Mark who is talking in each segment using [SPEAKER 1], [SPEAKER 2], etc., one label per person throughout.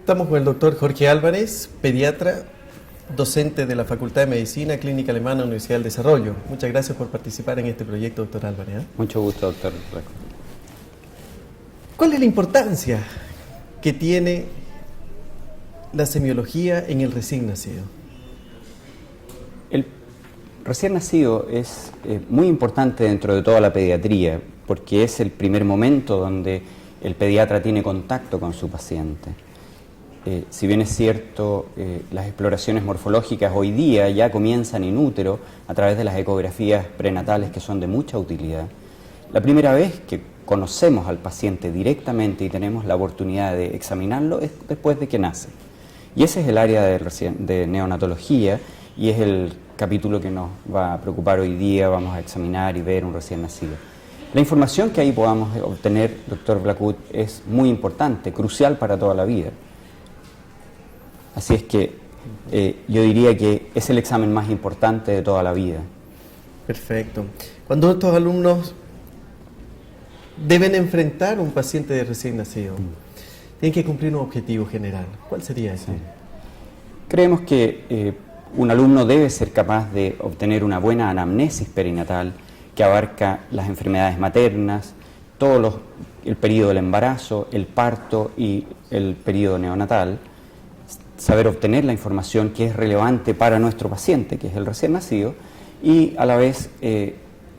[SPEAKER 1] Estamos con el doctor Jorge Álvarez, pediatra, docente de la Facultad de Medicina, Clínica Alemana, Universidad del Desarrollo. Muchas gracias por participar en este proyecto, doctor Álvarez.
[SPEAKER 2] Mucho gusto, doctor.
[SPEAKER 1] ¿Cuál es la importancia que tiene la semiología en el recién nacido?
[SPEAKER 2] El recién nacido es muy importante dentro de toda la pediatría, porque es el primer momento donde el pediatra tiene contacto con su paciente. Si bien es cierto, las exploraciones morfológicas hoy día ya comienzan in útero a través de las ecografías prenatales, que son de mucha utilidad. La primera vez que conocemos al paciente directamente y tenemos la oportunidad de examinarlo es después de que nace. Y ese es el área de neonatología y es el capítulo que nos va a preocupar hoy día. Vamos a examinar y ver un recién nacido. La información que ahí podamos obtener, doctor Blackwood, es muy importante, crucial para toda la vida. Así es que yo diría que es el examen más importante de toda la vida.
[SPEAKER 1] Perfecto. Cuando estos alumnos deben enfrentar a un paciente de recién nacido, tienen que cumplir un objetivo general. ¿Cuál sería ese?
[SPEAKER 2] Sí. Creemos que un alumno debe ser capaz de obtener una buena anamnesis perinatal que abarca las enfermedades maternas, el periodo del embarazo, el parto y el periodo neonatal. Saber obtener la información que es relevante para nuestro paciente, que es el recién nacido, y a la vez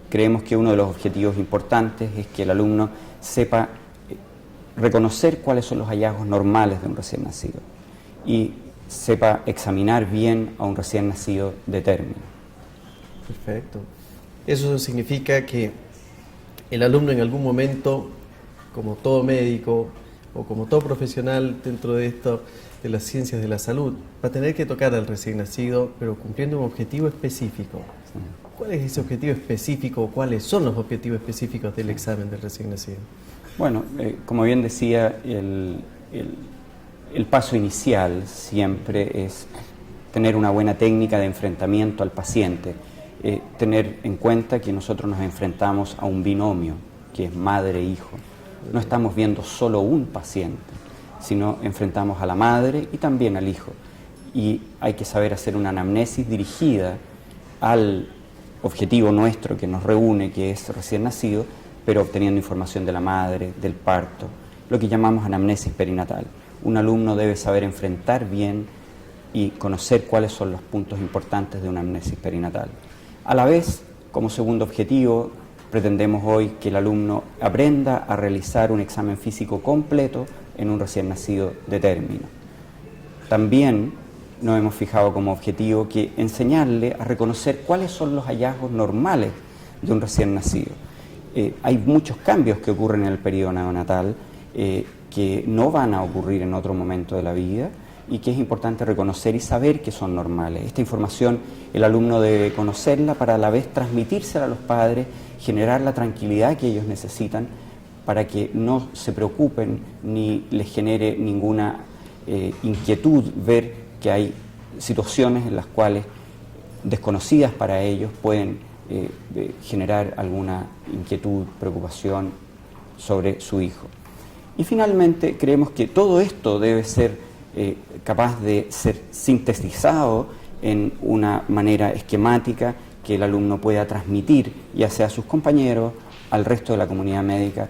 [SPEAKER 2] creemos que uno de los objetivos importantes es que el alumno sepa reconocer cuáles son los hallazgos normales de un recién nacido y sepa examinar bien a un recién nacido de término.
[SPEAKER 1] Perfecto. Eso significa que el alumno en algún momento, como todo médico o como todo profesional dentro de esto, de las ciencias de la salud, va a tener que tocar al recién nacido, pero cumpliendo un objetivo específico.
[SPEAKER 2] Sí.
[SPEAKER 1] ¿Cuál es ese objetivo específico o cuáles son los objetivos específicos del examen del recién nacido?
[SPEAKER 2] Bueno, como bien decía, el paso inicial siempre es tener una buena técnica de enfrentamiento al paciente, tener en cuenta que nosotros nos enfrentamos a un binomio, que es madre-hijo. No estamos viendo solo un paciente, sino enfrentamos a la madre y también al hijo. Y hay que saber hacer una anamnesis dirigida al objetivo nuestro que nos reúne, que es recién nacido, pero obteniendo información de la madre, del parto, lo que llamamos anamnesis perinatal. Un alumno debe saber enfrentar bien y conocer cuáles son los puntos importantes de una anamnesis perinatal. A la vez, como segundo objetivo, pretendemos hoy que el alumno aprenda a realizar un examen físico completo en un recién nacido de término. También nos hemos fijado como objetivo que enseñarle a reconocer cuáles son los hallazgos normales de un recién nacido. Hay muchos cambios que ocurren en el periodo neonatal que no van a ocurrir en otro momento de la vida y que es importante reconocer y saber que son normales. Esta información el alumno debe conocerla para a la vez transmitírsela a los padres, generar la tranquilidad que ellos necesitan para que no se preocupen ni les genere ninguna inquietud ver que hay situaciones en las cuales desconocidas para ellos pueden generar alguna inquietud, preocupación sobre su hijo. Y finalmente creemos que todo esto debe ser capaz de ser sintetizado en una manera esquemática que el alumno pueda transmitir, ya sea a sus compañeros, al resto de la comunidad médica,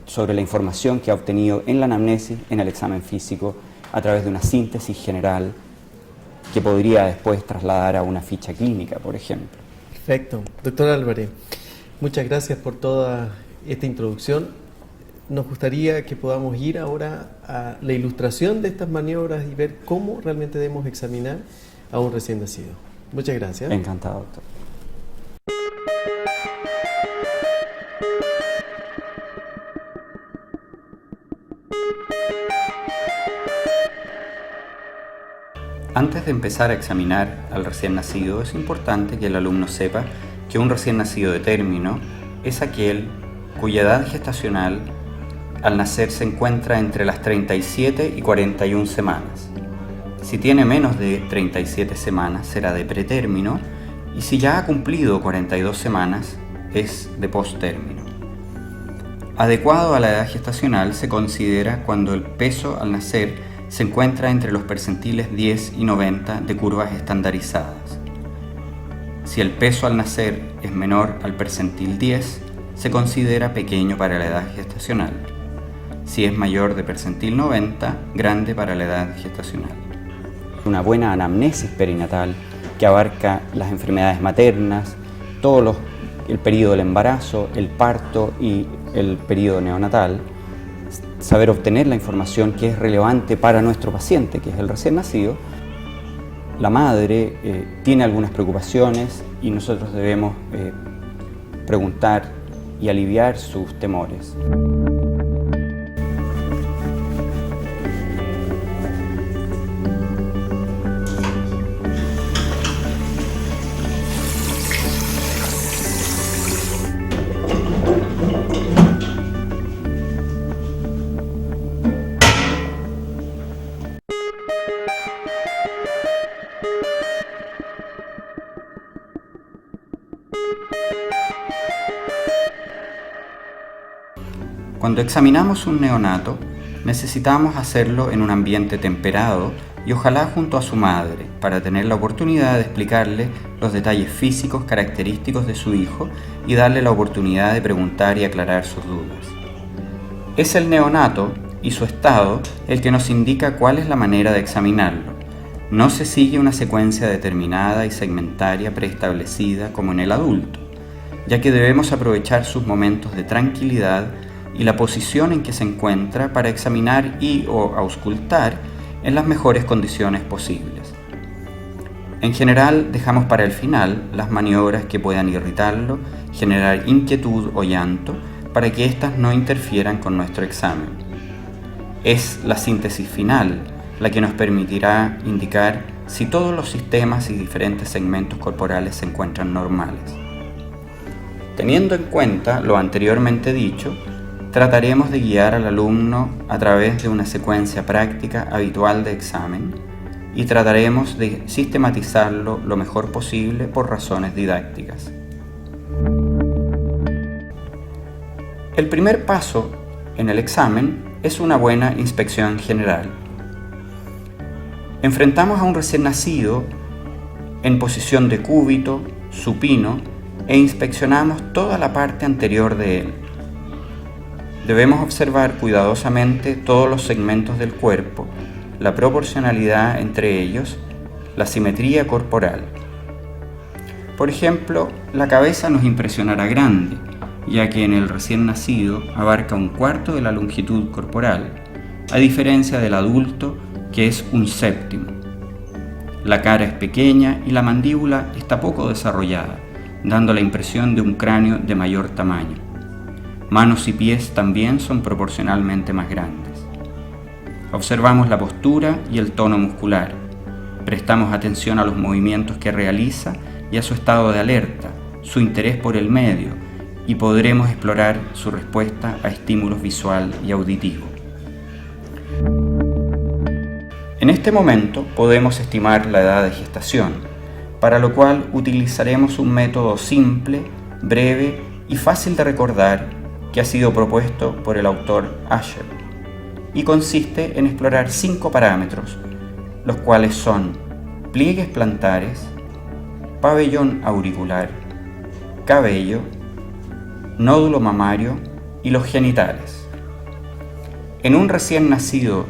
[SPEAKER 2] sobre la información que ha obtenido en la anamnesis, en el examen físico, a través de una síntesis general que podría después trasladar a una ficha clínica, por ejemplo.
[SPEAKER 1] Perfecto. Doctor Álvarez, muchas gracias por toda esta introducción. Nos gustaría que podamos ir ahora a la ilustración de estas maniobras y ver cómo realmente debemos examinar a un recién nacido. Muchas gracias.
[SPEAKER 2] Encantado, doctor. Antes de empezar a examinar al recién nacido, es importante que el alumno sepa que un recién nacido de término es aquel cuya edad gestacional al nacer se encuentra entre las 37 y 41 semanas. Si tiene menos de 37 semanas será de pretérmino y si ya ha cumplido 42 semanas es de posttérmino. Adecuado a la edad gestacional se considera cuando el peso al nacer se encuentra entre los percentiles 10 y 90 de curvas estandarizadas. Si el peso al nacer es menor al percentil 10, se considera pequeño para la edad gestacional. Si es mayor de percentil 90, grande para la edad gestacional. Una buena anamnesis perinatal que abarca las enfermedades maternas, el periodo del embarazo, el parto y el periodo neonatal, saber obtener la información que es relevante para nuestro paciente, que es el recién nacido. La madre tiene algunas preocupaciones y nosotros debemos preguntar y aliviar sus temores. Cuando examinamos un neonato, necesitamos hacerlo en un ambiente temperado y ojalá junto a su madre, para tener la oportunidad de explicarle los detalles físicos característicos de su hijo y darle la oportunidad de preguntar y aclarar sus dudas. Es el neonato y su estado el que nos indica cuál es la manera de examinarlo. No se sigue una secuencia determinada y segmentaria preestablecida como en el adulto, ya que debemos aprovechar sus momentos de tranquilidad y la posición en que se encuentra para examinar o auscultar en las mejores condiciones posibles. En general, dejamos para el final las maniobras que puedan irritarlo, generar inquietud o llanto, para que éstas no interfieran con nuestro examen. Es la síntesis final la que nos permitirá indicar si todos los sistemas y diferentes segmentos corporales se encuentran normales. Teniendo en cuenta lo anteriormente dicho, trataremos de guiar al alumno a través de una secuencia práctica habitual de examen y trataremos de sistematizarlo lo mejor posible por razones didácticas. El primer paso en el examen es una buena inspección general. Enfrentamos a un recién nacido en posición de cúbito, supino e inspeccionamos toda la parte anterior de él. Debemos observar cuidadosamente todos los segmentos del cuerpo, la proporcionalidad entre ellos, la simetría corporal. Por ejemplo, la cabeza nos impresionará grande, ya que en el recién nacido abarca un cuarto de la longitud corporal, a diferencia del adulto, que es un séptimo. La cara es pequeña y la mandíbula está poco desarrollada, dando la impresión de un cráneo de mayor tamaño. Manos y pies también son proporcionalmente más grandes. Observamos la postura y el tono muscular. Prestamos atención a los movimientos que realiza y a su estado de alerta, su interés por el medio, y podremos explorar su respuesta a estímulos visual y auditivo. En este momento podemos estimar la edad de gestación, para lo cual utilizaremos un método simple, breve y fácil de recordar que ha sido propuesto por el autor Asher y consiste en explorar 5 parámetros, los cuales son pliegues plantares, pabellón auricular, cabello, nódulo mamario y los genitales. En un recién nacido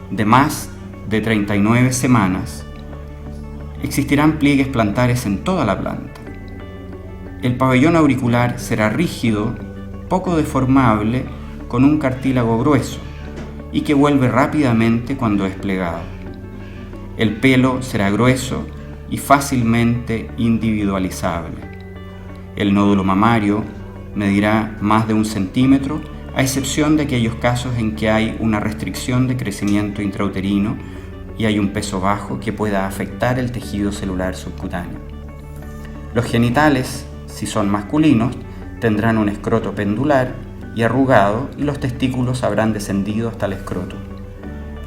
[SPEAKER 2] de más de 39 semanas, existirán pliegues plantares en toda la planta. El pabellón auricular será rígido, poco deformable, con un cartílago grueso y que vuelve rápidamente cuando es plegado. El pelo será grueso y fácilmente individualizable. El nódulo mamario medirá más de 1 centímetro, a excepción de aquellos casos en que hay una restricción de crecimiento intrauterino y hay un peso bajo que pueda afectar el tejido celular subcutáneo. Los genitales, si son masculinos, tendrán un escroto pendular y arrugado y los testículos habrán descendido hasta el escroto.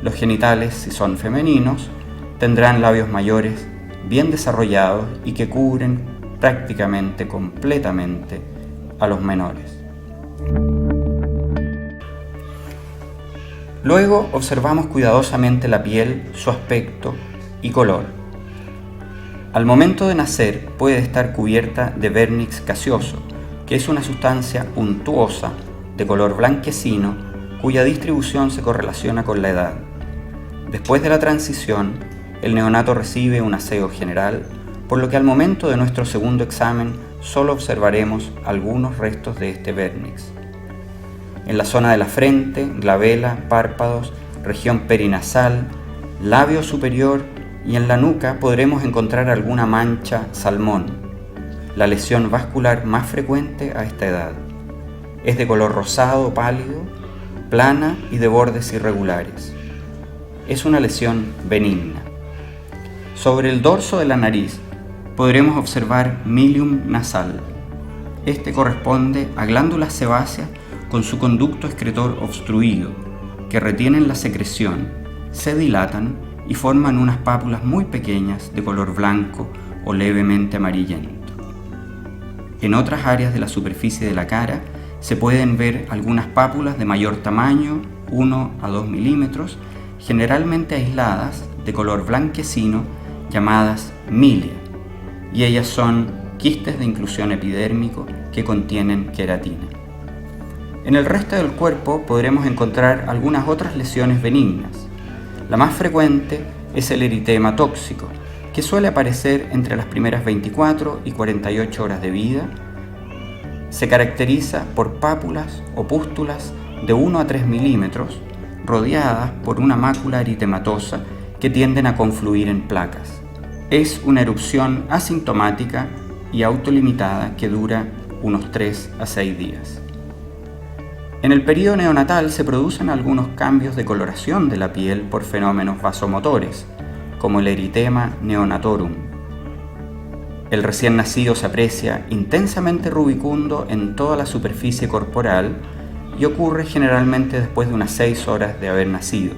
[SPEAKER 2] Los genitales, si son femeninos, tendrán labios mayores bien desarrollados y que cubren prácticamente completamente a los menores. Luego observamos cuidadosamente la piel, su aspecto y color. Al momento de nacer puede estar cubierta de vernix gaseoso, que es una sustancia untuosa de color blanquecino cuya distribución se correlaciona con la edad. Después de la transición, el neonato recibe un aseo general, por lo que al momento de nuestro segundo examen solo observaremos algunos restos de este vernix. En la zona de la frente, glabela, párpados, región perinasal, labio superior y en la nuca podremos encontrar alguna mancha salmón, la lesión vascular más frecuente a esta edad. Es de color rosado pálido, plana y de bordes irregulares. Es una lesión benigna. Sobre el dorso de la nariz podremos observar milium nasal. Este corresponde a glándulas sebáceas con su conducto excretor obstruido, que retienen la secreción, se dilatan y forman unas pápulas muy pequeñas de color blanco o levemente amarillento. En otras áreas de la superficie de la cara se pueden ver algunas pápulas de mayor tamaño, 1 a 2 milímetros, generalmente aisladas de color blanquecino, llamadas milia, y ellas son quistes de inclusión epidérmico que contienen queratina. En el resto del cuerpo podremos encontrar algunas otras lesiones benignas. La más frecuente es el eritema tóxico, que suele aparecer entre las primeras 24 y 48 horas de vida. Se caracteriza por pápulas o pústulas de 1 a 3 milímetros, rodeadas por una mácula eritematosa que tienden a confluir en placas. Es una erupción asintomática y autolimitada que dura unos 3 a 6 días. En el período neonatal se producen algunos cambios de coloración de la piel por fenómenos vasomotores, como el eritema neonatorum. El recién nacido se aprecia intensamente rubicundo en toda la superficie corporal y ocurre generalmente después de unas 6 horas de haber nacido.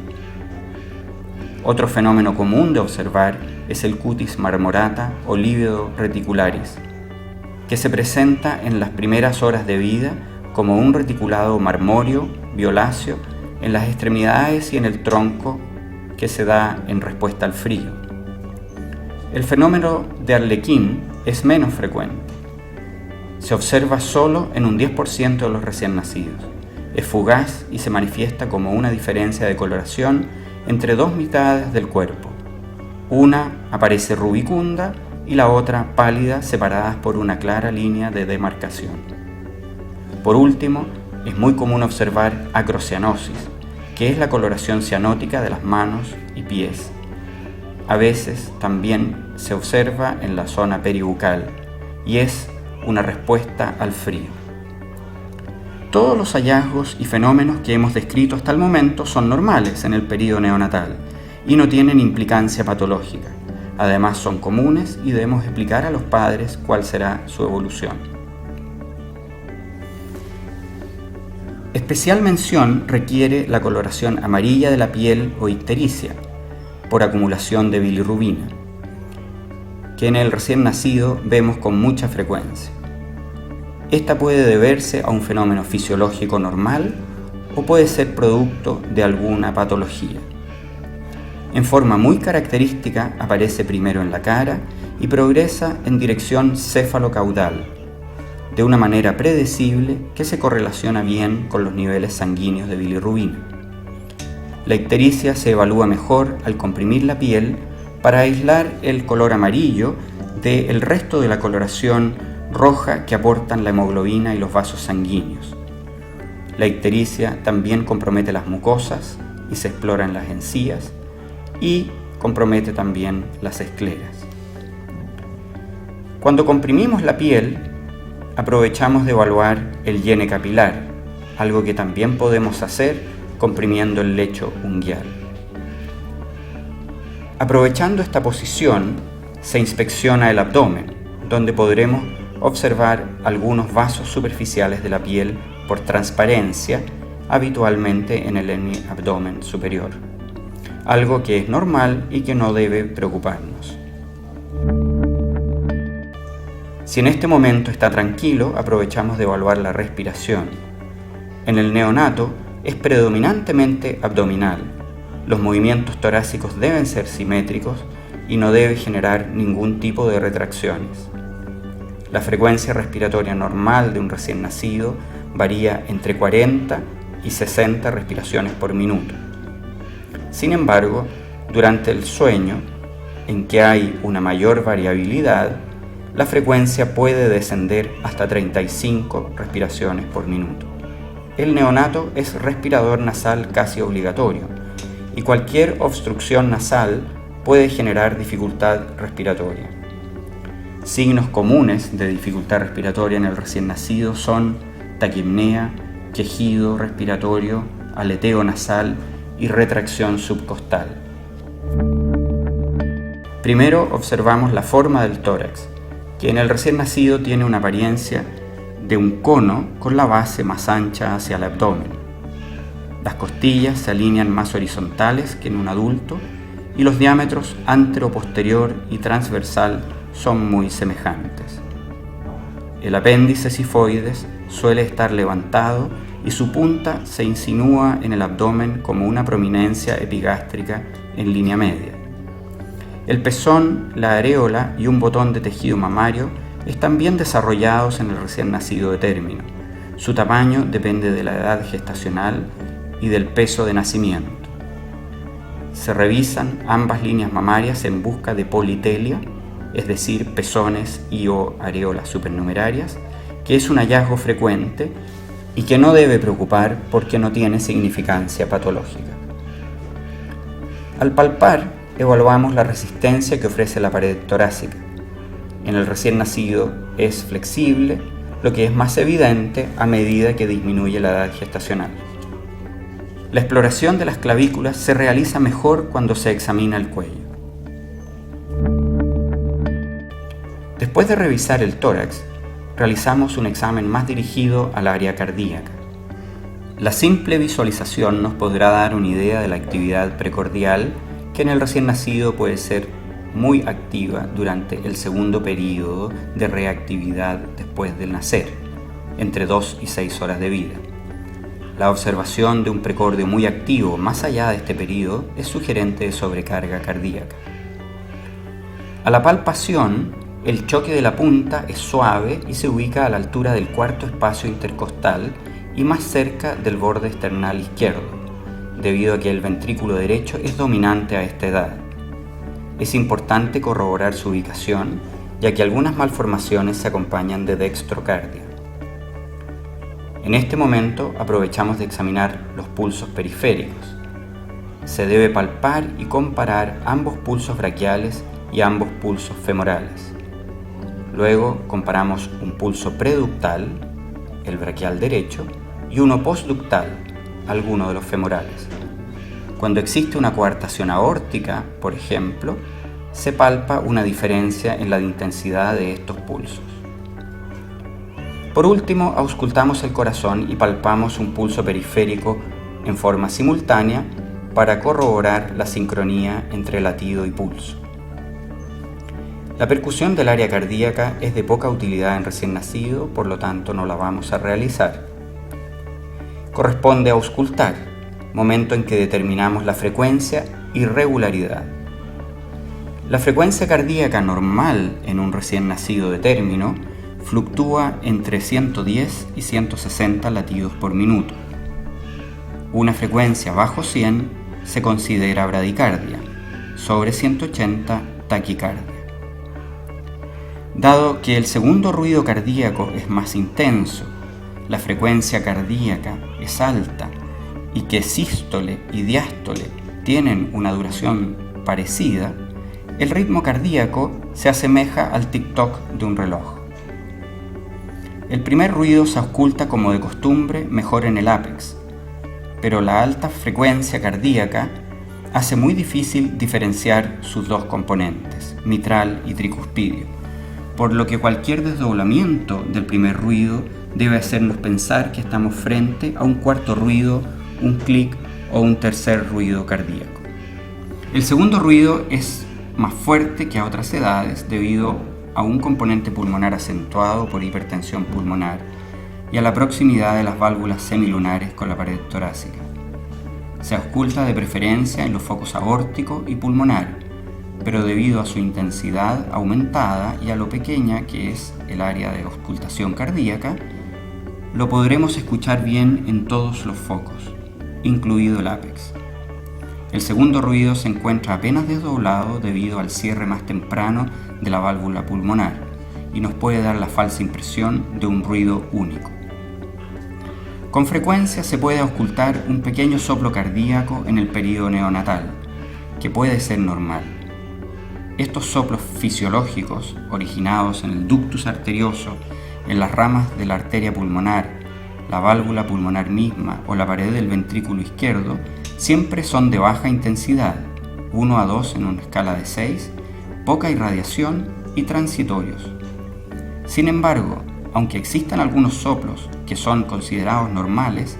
[SPEAKER 2] Otro fenómeno común de observar es el cutis marmorata o lívido reticularis, que se presenta en las primeras horas de vida como un reticulado marmóreo, violáceo, en las extremidades y en el tronco que se da en respuesta al frío. El fenómeno de Arlequín es menos frecuente. Se observa solo en un 10% de los recién nacidos. Es fugaz y se manifiesta como una diferencia de coloración entre dos mitades del cuerpo. Una aparece rubicunda y la otra pálida, separadas por una clara línea de demarcación. Por último, es muy común observar acrocianosis, que es la coloración cianótica de las manos y pies. A veces también se observa en la zona peribucal y es una respuesta al frío. Todos los hallazgos y fenómenos que hemos descrito hasta el momento son normales en el período neonatal y no tienen implicancia patológica. Además son comunes y debemos explicar a los padres cuál será su evolución. Especial mención requiere la coloración amarilla de la piel o ictericia, por acumulación de bilirrubina, que en el recién nacido vemos con mucha frecuencia. Esta puede deberse a un fenómeno fisiológico normal o puede ser producto de alguna patología. En forma muy característica aparece primero en la cara y progresa en dirección céfalo-caudal, de una manera predecible que se correlaciona bien con los niveles sanguíneos de bilirrubina. La ictericia se evalúa mejor al comprimir la piel para aislar el color amarillo del resto de la coloración roja que aportan la hemoglobina y los vasos sanguíneos. La ictericia también compromete las mucosas y se explora en las encías y compromete también las escleras. Cuando comprimimos la piel, aprovechamos de evaluar el hiene capilar, algo que también podemos hacer comprimiendo el lecho unguial. Aprovechando esta posición, se inspecciona el abdomen, donde podremos observar algunos vasos superficiales de la piel por transparencia, habitualmente en el abdomen superior, algo que es normal y que no debe preocuparnos. Si en este momento está tranquilo, aprovechamos de evaluar la respiración. En el neonato es predominantemente abdominal. Los movimientos torácicos deben ser simétricos y no debe generar ningún tipo de retracciones. La frecuencia respiratoria normal de un recién nacido varía entre 40 y 60 respiraciones por minuto. Sin embargo, durante el sueño, en que hay una mayor variabilidad, la frecuencia puede descender hasta 35 respiraciones por minuto. El neonato es respirador nasal casi obligatorio y cualquier obstrucción nasal puede generar dificultad respiratoria. Signos comunes de dificultad respiratoria en el recién nacido son taquipnea, quejido respiratorio, aleteo nasal y retracción subcostal. Primero observamos la forma del tórax, que en el recién nacido tiene una apariencia de un cono con la base más ancha hacia el abdomen. Las costillas se alinean más horizontales que en un adulto y los diámetros antero-posterior y transversal son muy semejantes. El apéndice sifoides suele estar levantado y su punta se insinúa en el abdomen como una prominencia epigástrica en línea media. El pezón, la areola y un botón de tejido mamario están bien desarrollados en el recién nacido de término. Su tamaño depende de la edad gestacional y del peso de nacimiento. Se revisan ambas líneas mamarias en busca de politelia, es decir, pezones y/o areolas supernumerarias, que es un hallazgo frecuente y que no debe preocupar porque no tiene significancia patológica. Al palpar, evaluamos la resistencia que ofrece la pared torácica. En el recién nacido es flexible, lo que es más evidente a medida que disminuye la edad gestacional. La exploración de las clavículas se realiza mejor cuando se examina el cuello. Después de revisar el tórax, realizamos un examen más dirigido al área cardíaca. La simple visualización nos podrá dar una idea de la actividad precordial, que en el recién nacido puede ser muy activa durante el segundo período de reactividad después del nacer, entre 2 y 6 horas de vida. La observación de un precordio muy activo más allá de este período es sugerente de sobrecarga cardíaca. A la palpación, el choque de la punta es suave y se ubica a la altura del cuarto espacio intercostal y más cerca del borde esternal izquierdo, debido a que el ventrículo derecho es dominante a esta edad. Es importante corroborar su ubicación, ya que algunas malformaciones se acompañan de dextrocardia. En este momento aprovechamos de examinar los pulsos periféricos. Se debe palpar y comparar ambos pulsos braquiales y ambos pulsos femorales. Luego comparamos un pulso preductal, el braquial derecho, y uno postductal, alguno de los femorales. Cuando existe una coartación aórtica, por ejemplo, se palpa una diferencia en la intensidad de estos pulsos. Por último, auscultamos el corazón y palpamos un pulso periférico en forma simultánea para corroborar la sincronía entre latido y pulso. La percusión del área cardíaca es de poca utilidad en recién nacido, por lo tanto no la vamos a realizar. Corresponde a auscultar, momento en que determinamos la frecuencia y regularidad. La frecuencia cardíaca normal en un recién nacido de término fluctúa entre 110 y 160 latidos por minuto. Una frecuencia bajo 100 se considera bradicardia, sobre 180 taquicardia. Dado que el segundo ruido cardíaco es más intenso, la frecuencia cardíaca es alta y que sístole y diástole tienen una duración parecida, el ritmo cardíaco se asemeja al tic-toc de un reloj. El primer ruido se ausculta como de costumbre mejor en el ápex, pero la alta frecuencia cardíaca hace muy difícil diferenciar sus dos componentes, mitral y tricuspidio, por lo que cualquier desdoblamiento del primer ruido debe hacernos pensar que estamos frente a un cuarto ruido, un clic o un tercer ruido cardíaco. El segundo ruido es más fuerte que a otras edades debido a un componente pulmonar acentuado por hipertensión pulmonar y a la proximidad de las válvulas semilunares con la pared torácica. Se ausculta de preferencia en los focos aórtico y pulmonar, pero debido a su intensidad aumentada y a lo pequeña que es el área de auscultación cardíaca, lo podremos escuchar bien en todos los focos, incluido el ápex. El segundo ruido se encuentra apenas desdoblado debido al cierre más temprano de la válvula pulmonar y nos puede dar la falsa impresión de un ruido único. Con frecuencia se puede auscultar un pequeño soplo cardíaco en el período neonatal, que puede ser normal. Estos soplos fisiológicos, originados en el ductus arterioso, en las ramas de la arteria pulmonar, la válvula pulmonar misma o la pared del ventrículo izquierdo, siempre son de baja intensidad, 1 a 2 en una escala de 6, poca irradiación y transitorios. Sin embargo, aunque existan algunos soplos que son considerados normales,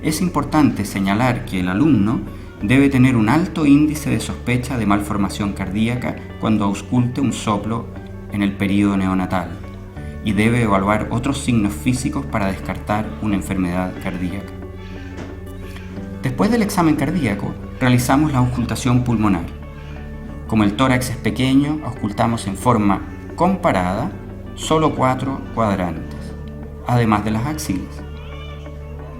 [SPEAKER 2] es importante señalar que el alumno debe tener un alto índice de sospecha de malformación cardíaca cuando ausculte un soplo en el período neonatal y debe evaluar otros signos físicos para descartar una enfermedad cardíaca. Después del examen cardíaco, realizamos la auscultación pulmonar. Como el tórax es pequeño, auscultamos en forma comparada solo 4 cuadrantes, además de las axilas.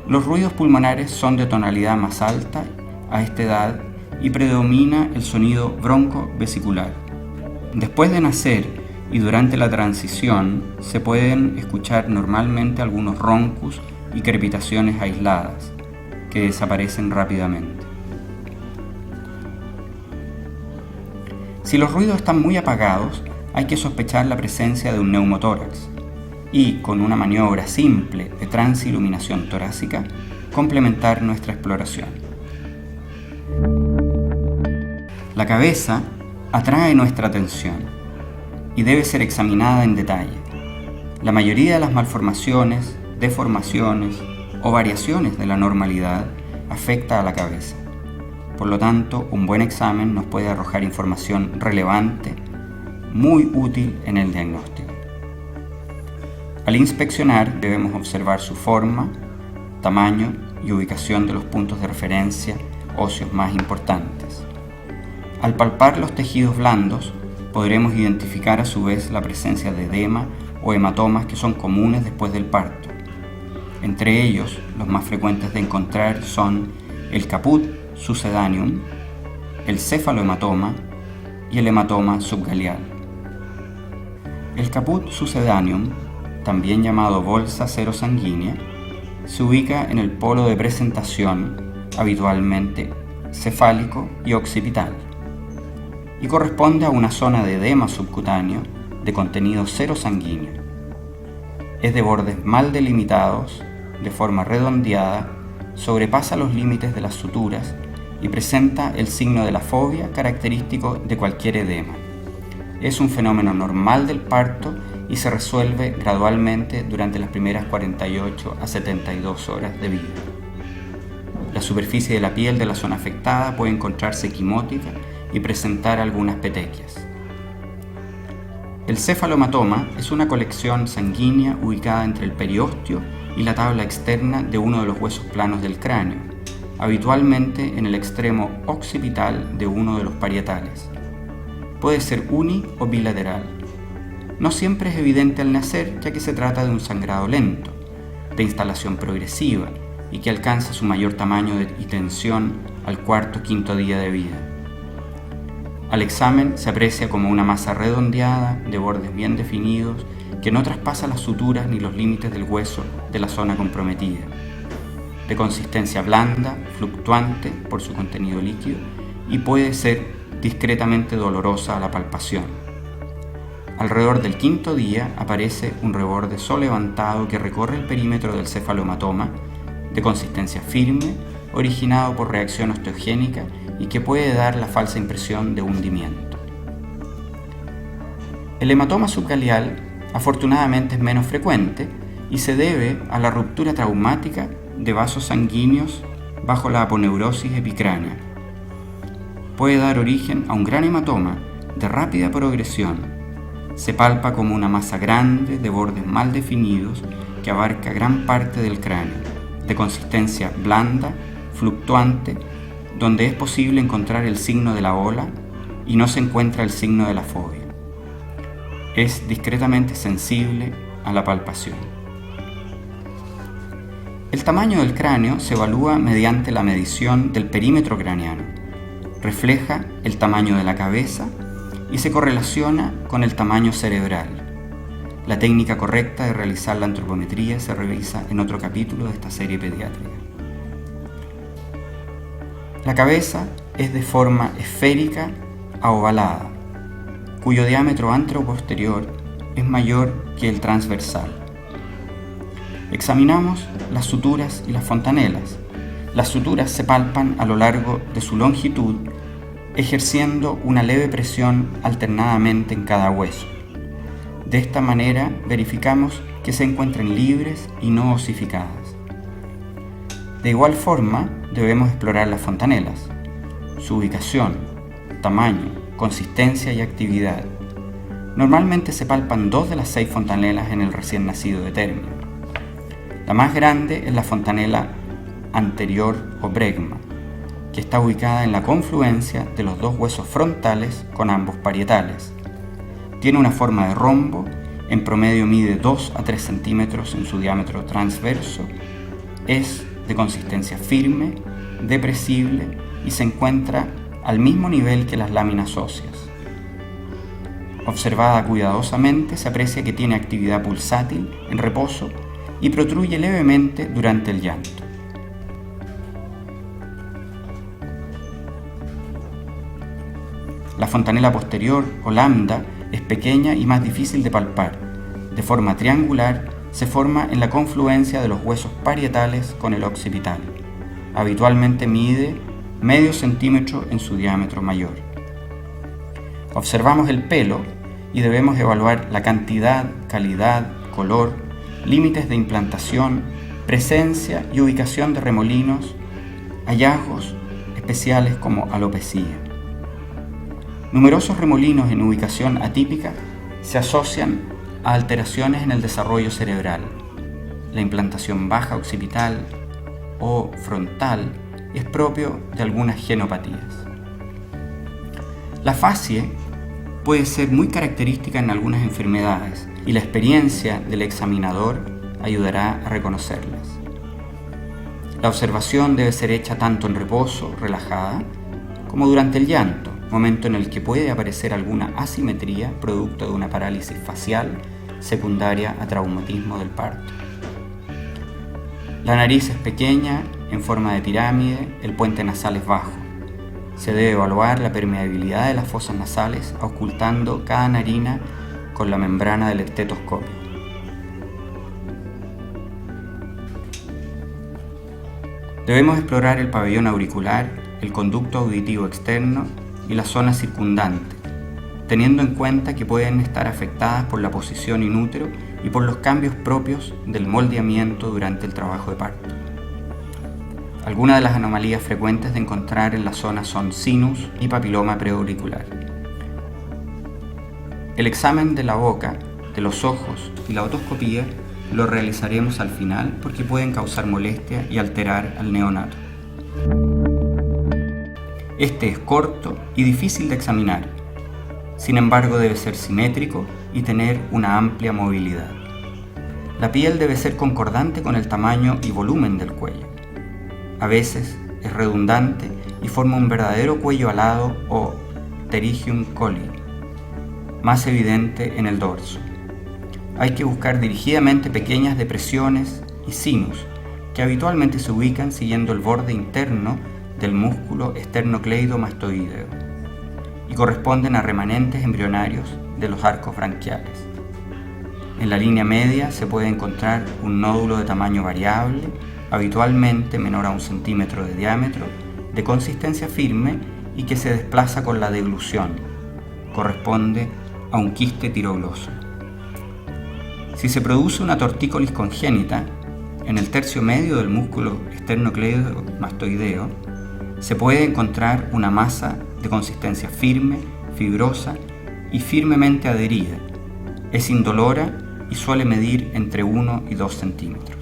[SPEAKER 2] Los ruidos pulmonares son de tonalidad más alta a esta edad y predomina el sonido broncovesicular. Después de nacer y durante la transición se pueden escuchar normalmente algunos roncus y crepitaciones aisladas que desaparecen rápidamente. Si los ruidos están muy apagados, hay que sospechar la presencia de un neumotórax y, con una maniobra simple de transiluminación torácica, complementar nuestra exploración. La cabeza atrae nuestra atención y debe ser examinada en detalle. La mayoría de las malformaciones, deformaciones o variaciones de la normalidad afecta a la cabeza. Por lo tanto, un buen examen nos puede arrojar información relevante, muy útil en el diagnóstico. Al inspeccionar debemos observar su forma, tamaño y ubicación de los puntos de referencia óseos más importantes. Al palpar los tejidos blandos, podremos identificar a su vez la presencia de edema o hematomas que son comunes después del parto. Entre ellos, los más frecuentes de encontrar son el caput succedaneum, el cefalohematoma y el hematoma subgaleal. El caput succedaneum, también llamado bolsa serosanguínea, se ubica en el polo de presentación, habitualmente cefálico y occipital, y corresponde a una zona de edema subcutáneo de contenido serosanguíneo. Es de bordes mal delimitados, de forma redondeada, sobrepasa los límites de las suturas y presenta el signo de la fobia característico de cualquier edema. Es un fenómeno normal del parto y se resuelve gradualmente durante las primeras 48 a 72 horas de vida. La superficie de la piel de la zona afectada puede encontrarse equimótica y presentar algunas petequias. El cefalohematoma es una colección sanguínea ubicada entre el periósteo y la tabla externa de uno de los huesos planos del cráneo, habitualmente en el extremo occipital de uno de los parietales. Puede ser uni o bilateral. No siempre es evidente al nacer, ya que se trata de un sangrado lento, de instalación progresiva y que alcanza su mayor tamaño y tensión al cuarto o quinto día de vida. Al examen se aprecia como una masa redondeada, de bordes bien definidos, que no traspasa las suturas ni los límites del hueso de la zona comprometida, de consistencia blanda, fluctuante por su contenido líquido y puede ser discretamente dolorosa a la palpación. Alrededor del quinto día aparece un reborde solevantado que recorre el perímetro del cefalohematoma, de consistencia firme, originado por reacción osteogénica y que puede dar la falsa impresión de hundimiento. El hematoma subgaleal afortunadamente es menos frecuente y se debe a la ruptura traumática de vasos sanguíneos bajo la aponeurosis epicránea. Puede dar origen a un gran hematoma de rápida progresión, se palpa como una masa grande de bordes mal definidos que abarca gran parte del cráneo, de consistencia blanda, fluctuante, donde es posible encontrar el signo de la ola y no se encuentra el signo de la fobia. Es discretamente sensible a la palpación. El tamaño del cráneo se evalúa mediante la medición del perímetro craneano. Refleja el tamaño de la cabeza y se correlaciona con el tamaño cerebral. La técnica correcta de realizar la antropometría se revisa en otro capítulo de esta serie pediátrica. La cabeza es de forma esférica a ovalada, cuyo diámetro anteroposterior es mayor que el transversal. Examinamos las suturas y las fontanelas. Las suturas se palpan a lo largo de su longitud, ejerciendo una leve presión alternadamente en cada hueso. De esta manera verificamos que se encuentren libres y no osificadas. De igual forma, debemos explorar las fontanelas, su ubicación, tamaño, consistencia y actividad. Normalmente se palpan 2 de las 6 fontanelas en el recién nacido de término. La más grande es la fontanela anterior o bregma, que está ubicada en la confluencia de los 2 huesos frontales con ambos parietales. Tiene una forma de rombo, en promedio mide 2 a 3 centímetros en su diámetro transverso, es de consistencia firme, depresible y se encuentra al mismo nivel que las láminas óseas. Observada cuidadosamente, se aprecia que tiene actividad pulsátil en reposo y protruye levemente durante el llanto. La fontanela posterior o lambda es pequeña y más difícil de palpar. De forma triangular, se forma en la confluencia de los huesos parietales con el occipital. Habitualmente mide medio centímetro en su diámetro mayor. Observamos el pelo y debemos evaluar la cantidad, calidad, color, límites de implantación, presencia y ubicación de remolinos, hallazgos especiales como alopecia. Numerosos remolinos en ubicación atípica se asocian a alteraciones en el desarrollo cerebral. La implantación baja occipital o frontal es propio de algunas genopatías. La facie puede ser muy característica en algunas enfermedades y la experiencia del examinador ayudará a reconocerlas. La observación debe ser hecha tanto en reposo, relajada, como durante el llanto, momento en el que puede aparecer alguna asimetría producto de una parálisis facial secundaria a traumatismo del parto. La nariz es pequeña, en forma de pirámide, el puente nasal es bajo. Se debe evaluar la permeabilidad de las fosas nasales ocultando cada narina con la membrana del estetoscopio. Debemos explorar el pabellón auricular, el conducto auditivo externo y la zona circundante, teniendo en cuenta que pueden estar afectadas por la posición in útero y por los cambios propios del moldeamiento durante el trabajo de parto. Algunas de las anomalías frecuentes de encontrar en la zona son sinus y papiloma preauricular. El examen de la boca, de los ojos y la otoscopía lo realizaremos al final porque pueden causar molestia y alterar al neonato. Este es corto y difícil de examinar, sin embargo debe ser simétrico y tener una amplia movilidad. La piel debe ser concordante con el tamaño y volumen del cuello. A veces es redundante y forma un verdadero cuello alado o pterygium colli, más evidente en el dorso. Hay que buscar dirigidamente pequeñas depresiones y sinus que habitualmente se ubican siguiendo el borde interno del músculo esternocleidomastoideo y corresponden a remanentes embrionarios de los arcos branquiales. En la línea media se puede encontrar un nódulo de tamaño variable, habitualmente menor a 1 centímetro de diámetro, de consistencia firme y que se desplaza con la deglución. Corresponde a un quiste tirogloso. Si se produce una tortícolis congénita, en el tercio medio del músculo esternocleidomastoideo, se puede encontrar una masa de consistencia firme, fibrosa y firmemente adherida, Es indolora y suele medir entre 1 y 2 centímetros.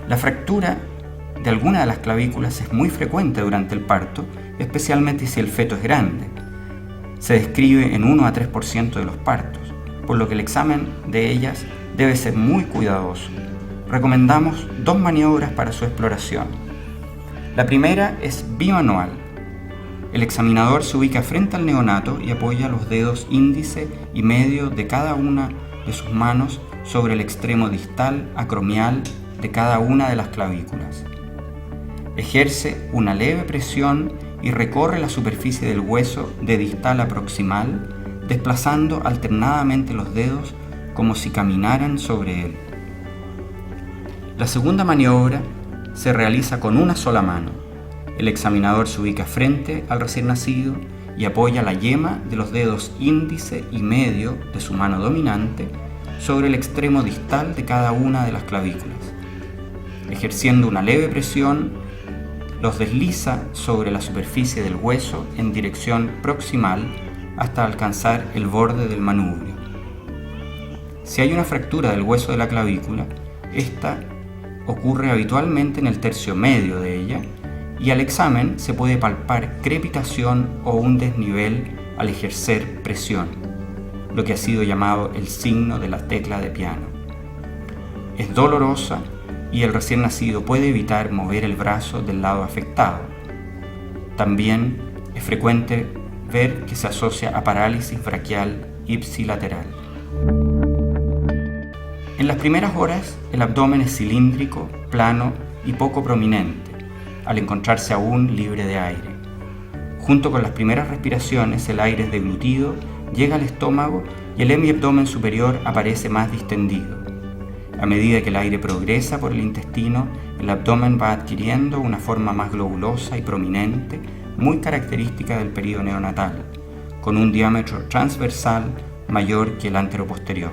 [SPEAKER 2] La fractura de alguna de las clavículas es muy frecuente durante el parto, especialmente si el feto es grande. Se describe en 1 a 3% de los partos, por lo que el examen de ellas debe ser muy cuidadoso. Recomendamos 2 maniobras para su exploración. La primera es bimanual. El examinador se ubica frente al neonato y apoya los dedos índice y medio de cada una de sus manos sobre el extremo distal acromial de cada una de las clavículas. Ejerce una leve presión y recorre la superficie del hueso de distal a proximal, desplazando alternadamente los dedos como si caminaran sobre él. La segunda maniobra se realiza con una sola mano. El examinador se ubica frente al recién nacido y apoya la yema de los dedos índice y medio de su mano dominante sobre el extremo distal de cada una de las clavículas. Ejerciendo una leve presión, los desliza sobre la superficie del hueso en dirección proximal hasta alcanzar el borde del manubrio. Si hay una fractura del hueso de la clavícula, esta ocurre habitualmente en el tercio medio de ella y al examen se puede palpar crepitación o un desnivel al ejercer presión, lo que ha sido llamado el signo de la tecla de piano. Es dolorosa y el recién nacido puede evitar mover el brazo del lado afectado. También es frecuente ver que se asocia a parálisis braquial ipsilateral. En las primeras horas, el abdomen es cilíndrico, plano y poco prominente, al encontrarse aún libre de aire. Junto con las primeras respiraciones, el aire es deglutido, llega al estómago y el hemiabdomen superior aparece más distendido. A medida que el aire progresa por el intestino, el abdomen va adquiriendo una forma más globulosa y prominente, muy característica del período neonatal, con un diámetro transversal mayor que el anteroposterior.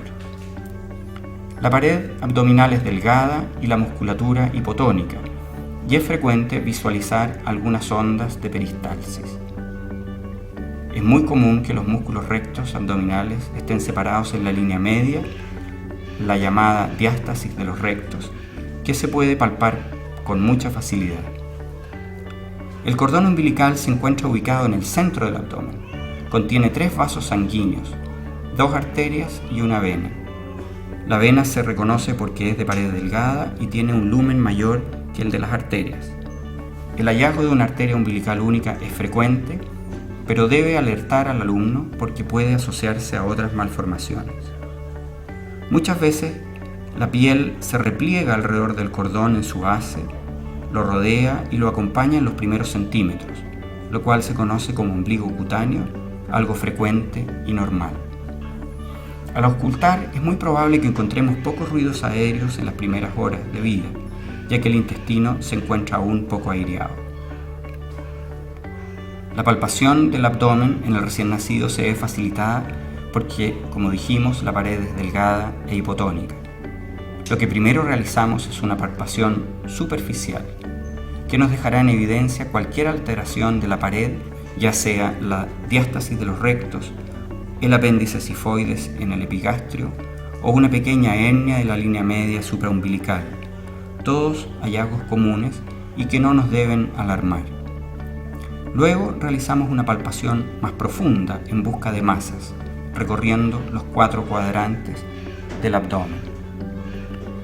[SPEAKER 2] La pared abdominal es delgada y la musculatura hipotónica, y es frecuente visualizar algunas ondas de peristalsis. Es muy común que los músculos rectos abdominales estén separados en la línea media, la llamada diástasis de los rectos, que se puede palpar con mucha facilidad. El cordón umbilical se encuentra ubicado en el centro del abdomen. Contiene 3 vasos sanguíneos, 2 arterias y una vena. La vena se reconoce porque es de pared delgada y tiene un lumen mayor que el de las arterias. El hallazgo de una arteria umbilical única es frecuente, pero debe alertar al alumno porque puede asociarse a otras malformaciones. Muchas veces la piel se repliega alrededor del cordón en su base, lo rodea y lo acompaña en los primeros centímetros, lo cual se conoce como ombligo cutáneo, algo frecuente y normal. Al auscultar es muy probable que encontremos pocos ruidos aéreos en las primeras horas de vida, ya que el intestino se encuentra aún poco aireado. La palpación del abdomen en el recién nacido se ve facilitada porque, como dijimos, la pared es delgada e hipotónica. Lo que primero realizamos es una palpación superficial, que nos dejará en evidencia cualquier alteración de la pared, ya sea la diástasis de los rectos, el apéndice sifoides en el epigastrio o una pequeña hernia de la línea media supraumbilical, todos hallazgos comunes y que no nos deben alarmar. Luego realizamos una palpación más profunda en busca de masas, recorriendo los 4 cuadrantes del abdomen.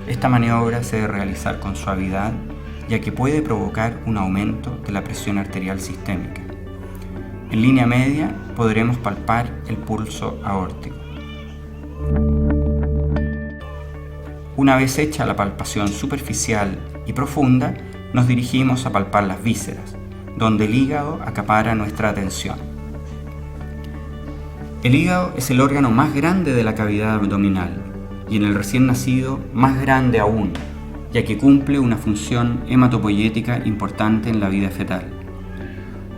[SPEAKER 2] Esta maniobra se debe realizar con suavidad, ya que puede provocar un aumento de la presión arterial sistémica. En línea media podremos palpar el pulso aórtico. Una vez hecha la palpación superficial y profunda, nos dirigimos a palpar las vísceras, donde el hígado acapara nuestra atención. El hígado es el órgano más grande de la cavidad abdominal y en el recién nacido más grande aún, ya que cumple una función hematopoyética importante en la vida fetal.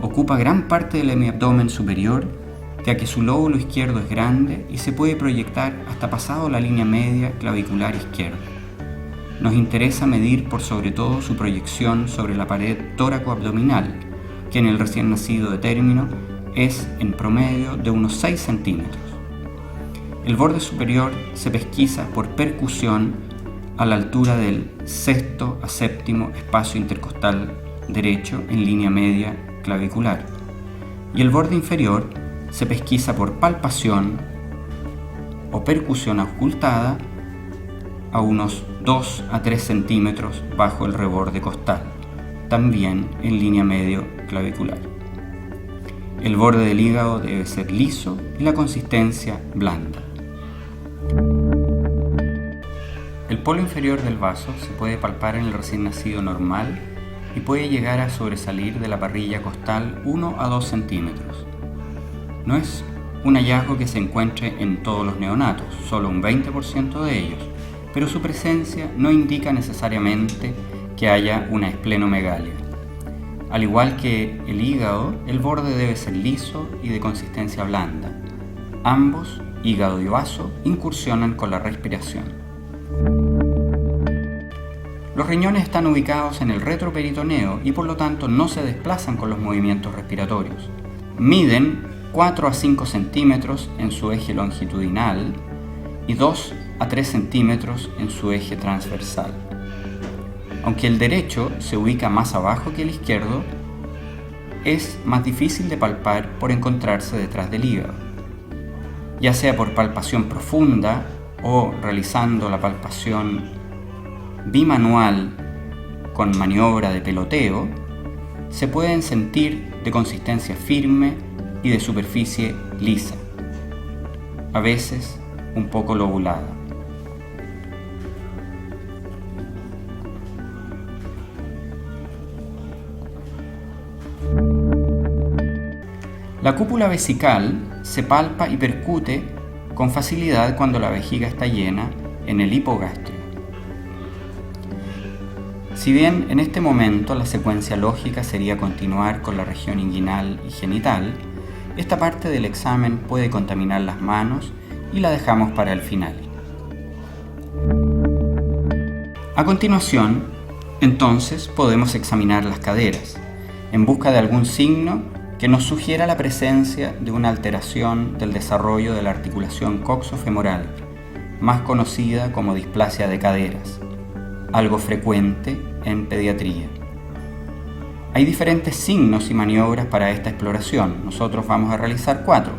[SPEAKER 2] Ocupa gran parte del hemiabdomen superior, ya que su lóbulo izquierdo es grande y se puede proyectar hasta pasado la línea media clavicular izquierda. Nos interesa medir por sobre todo su proyección sobre la pared tóraco-abdominal, que en el recién nacido de término es en promedio de unos 6 centímetros. El borde superior se pesquisa por percusión a la altura del sexto a séptimo espacio intercostal derecho en línea media clavicular, y el borde inferior se pesquisa por palpación o percusión auscultada a unos 2 a 3 centímetros bajo el reborde costal, también en línea medio clavicular. El borde del hígado debe ser liso y la consistencia blanda. El polo inferior del vaso se puede palpar en el recién nacido normal y puede llegar a sobresalir de la parrilla costal 1 a 2 centímetros. No es un hallazgo que se encuentre en todos los neonatos, solo un 20% de ellos, pero su presencia no indica necesariamente que haya una esplenomegalia. Al igual que el hígado, el borde debe ser liso y de consistencia blanda. Ambos, hígado y vaso, incursionan con la respiración. Los riñones están ubicados en el retroperitoneo y por lo tanto no se desplazan con los movimientos respiratorios. Miden 4 a 5 centímetros en su eje longitudinal y 2 a 3 centímetros en su eje transversal. Aunque el derecho se ubica más abajo que el izquierdo, es más difícil de palpar por encontrarse detrás del hígado. Ya sea por palpación profunda o realizando la palpación bimanual con maniobra de peloteo, se pueden sentir de consistencia firme y de superficie lisa, a veces un poco lobulada. La cúpula vesical se palpa y percute con facilidad cuando la vejiga está llena en el hipogastrio. Si bien en este momento la secuencia lógica sería continuar con la región inguinal y genital, esta parte del examen puede contaminar las manos y la dejamos para el final. A continuación, entonces, podemos examinar las caderas en busca de algún signo que nos sugiera la presencia de una alteración del desarrollo de la articulación coxofemoral, más conocida como displasia de caderas, algo frecuente en pediatría. Hay diferentes signos y maniobras para esta exploración. Nosotros vamos a realizar 4.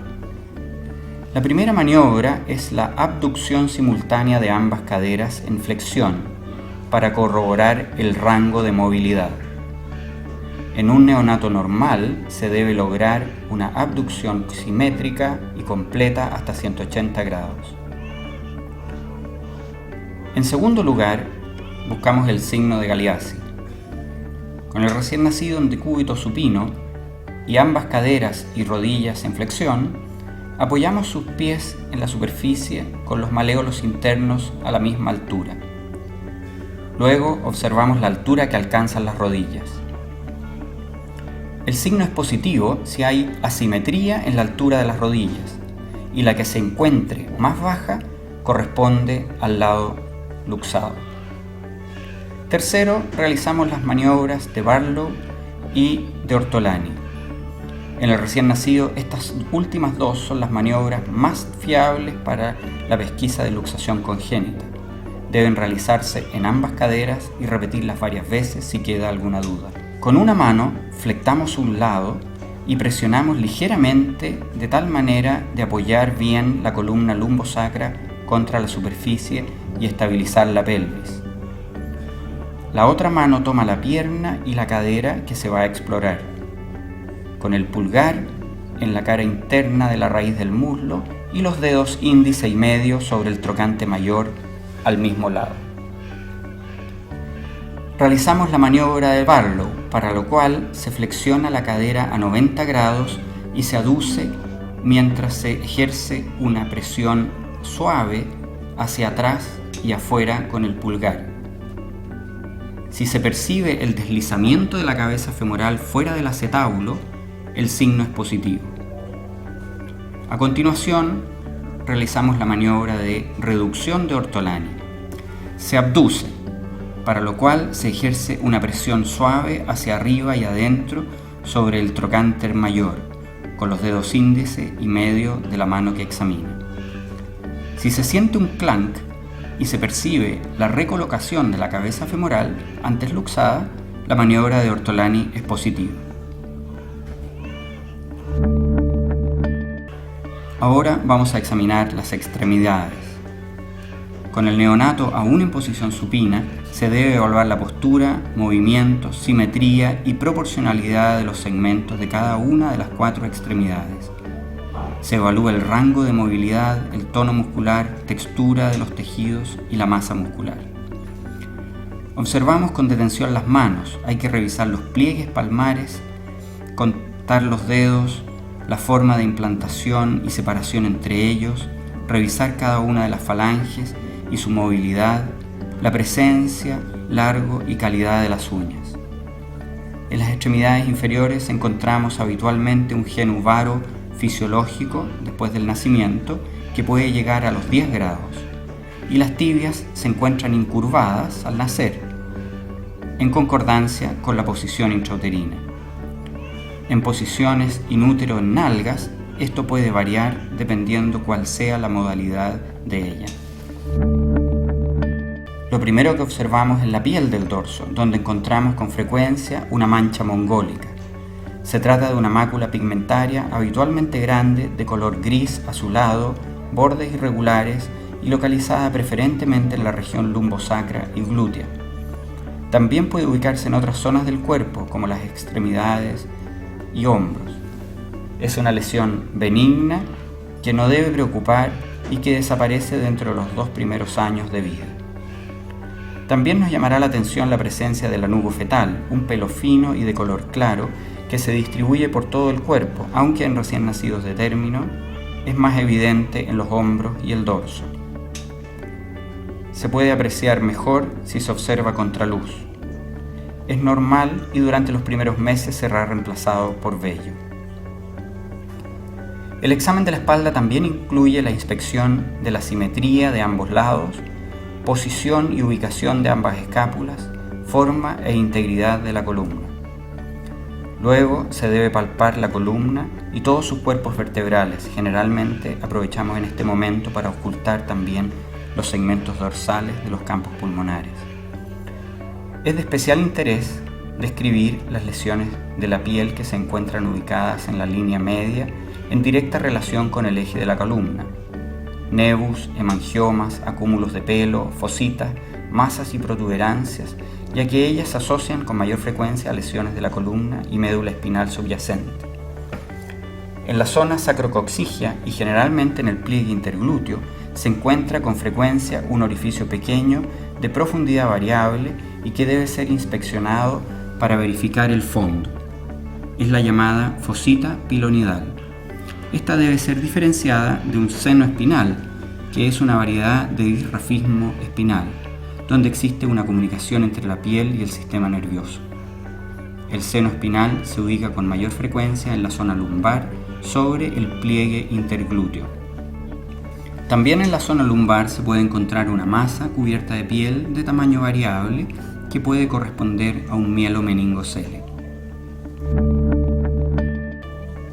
[SPEAKER 2] La primera maniobra es la abducción simultánea de ambas caderas en flexión para corroborar el rango de movilidad. En un neonato normal se debe lograr una abducción simétrica y completa hasta 180 grados. En segundo lugar, buscamos el signo de Galeazzi. Con el recién nacido en decúbito supino y ambas caderas y rodillas en flexión, apoyamos sus pies en la superficie con los maléolos internos a la misma altura. Luego observamos la altura que alcanzan las rodillas. El signo es positivo si hay asimetría en la altura de las rodillas y la que se encuentre más baja corresponde al lado luxado. Tercero, realizamos las maniobras de Barlow y de Ortolani. En el recién nacido, estas últimas dos son las maniobras más fiables para la pesquisa de luxación congénita. Deben realizarse en ambas caderas y repetirlas varias veces si queda alguna duda. Con una mano, flectamos un lado y presionamos ligeramente de tal manera de apoyar bien la columna lumbosacra contra la superficie y estabilizar la pelvis. La otra mano toma la pierna y la cadera que se va a explorar. Con el pulgar en la cara interna de la raíz del muslo y los dedos índice y medio sobre el trocante mayor al mismo lado. Realizamos la maniobra de Barlow, para lo cual se flexiona la cadera a 90 grados y se aduce mientras se ejerce una presión suave hacia atrás y afuera con el pulgar. Si se percibe el deslizamiento de la cabeza femoral fuera del acetábulo, el signo es positivo. A continuación, realizamos la maniobra de reducción de Ortolani. Se abduce, para lo cual se ejerce una presión suave hacia arriba y adentro sobre el trocánter mayor, con los dedos índice y medio de la mano que examina. Si se siente un clank y se percibe la recolocación de la cabeza femoral antes luxada, la maniobra de Ortolani es positiva. Ahora vamos a examinar las extremidades. Con el neonato aún en posición supina, se debe evaluar la postura, movimiento, simetría y proporcionalidad de los segmentos de cada una de las 4 extremidades. Se evalúa el rango de movilidad, el tono muscular, textura de los tejidos y la masa muscular. Observamos con detención las manos. Hay que revisar los pliegues palmares, contar los dedos, la forma de implantación y separación entre ellos, revisar cada una de las falanges y su movilidad, la presencia, largo y calidad de las uñas. En las extremidades inferiores encontramos habitualmente un genu varo fisiológico después del nacimiento que puede llegar a los 10 grados, y las tibias se encuentran incurvadas al nacer, en concordancia con la posición intrauterina. En posiciones inútero en nalgas, esto puede variar dependiendo cuál sea la modalidad de ella. Lo primero que observamos es la piel del dorso, donde encontramos con frecuencia una mancha mongólica. Se trata de una mácula pigmentaria habitualmente grande, de color gris azulado, bordes irregulares y localizada preferentemente en la región lumbosacra y glútea. También puede ubicarse en otras zonas del cuerpo, como las extremidades y hombros. Es una lesión benigna que no debe preocupar y que desaparece dentro de los 2 primeros años de vida. También nos llamará la atención la presencia del lanugo fetal, un pelo fino y de color claro que se distribuye por todo el cuerpo, aunque en recién nacidos de término es más evidente en los hombros y el dorso. Se puede apreciar mejor si se observa contraluz. Es normal y durante los primeros meses será reemplazado por vello. El examen de la espalda también incluye la inspección de la simetría de ambos lados, posición y ubicación de ambas escápulas, forma e integridad de la columna. Luego se debe palpar la columna y todos sus cuerpos vertebrales. Generalmente aprovechamos en este momento para ocultar también los segmentos dorsales de los campos pulmonares. Es de especial interés describir las lesiones de la piel que se encuentran ubicadas en la línea media en directa relación con el eje de la columna. Nevus, hemangiomas, acúmulos de pelo, fositas, masas y protuberancias, ya que ellas se asocian con mayor frecuencia a lesiones de la columna y médula espinal subyacente. En la zona sacrocoxigia y generalmente en el pliegue interglúteo se encuentra con frecuencia un orificio pequeño de profundidad variable y que debe ser inspeccionado para verificar el fondo. Es la llamada fosita pilonidal. Esta debe ser diferenciada de un seno espinal, que es una variedad de disrafismo espinal, donde existe una comunicación entre la piel y el sistema nervioso. El seno espinal se ubica con mayor frecuencia en la zona lumbar sobre el pliegue interglúteo. También en la zona lumbar se puede encontrar una masa cubierta de piel de tamaño variable que puede corresponder a un mielomeningocele.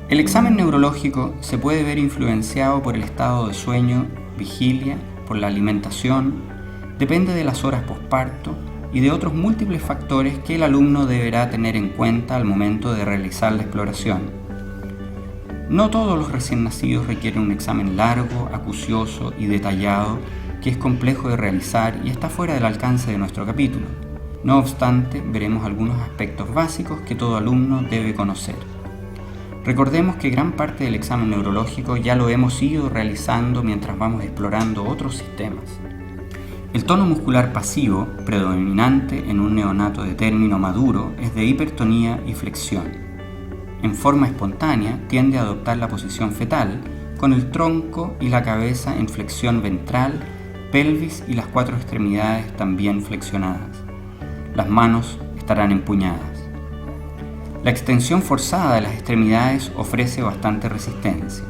[SPEAKER 2] El examen neurológico se puede ver influenciado por el estado de sueño, vigilia, por la alimentación, depende de las horas posparto y de otros múltiples factores que el alumno deberá tener en cuenta al momento de realizar la exploración. No todos los recién nacidos requieren un examen largo, acucioso y detallado que es complejo de realizar y está fuera del alcance de nuestro capítulo. No obstante, veremos algunos aspectos básicos que todo alumno debe conocer. Recordemos que gran parte del examen neurológico ya lo hemos ido realizando mientras vamos explorando otros sistemas. El tono muscular pasivo, predominante en un neonato de término maduro, es de hipertonía y flexión. En forma espontánea, tiende a adoptar la posición fetal, con el tronco y la cabeza en flexión ventral, pelvis y las 4 extremidades también flexionadas. Las manos estarán empuñadas. La extensión forzada de las extremidades ofrece bastante resistencia.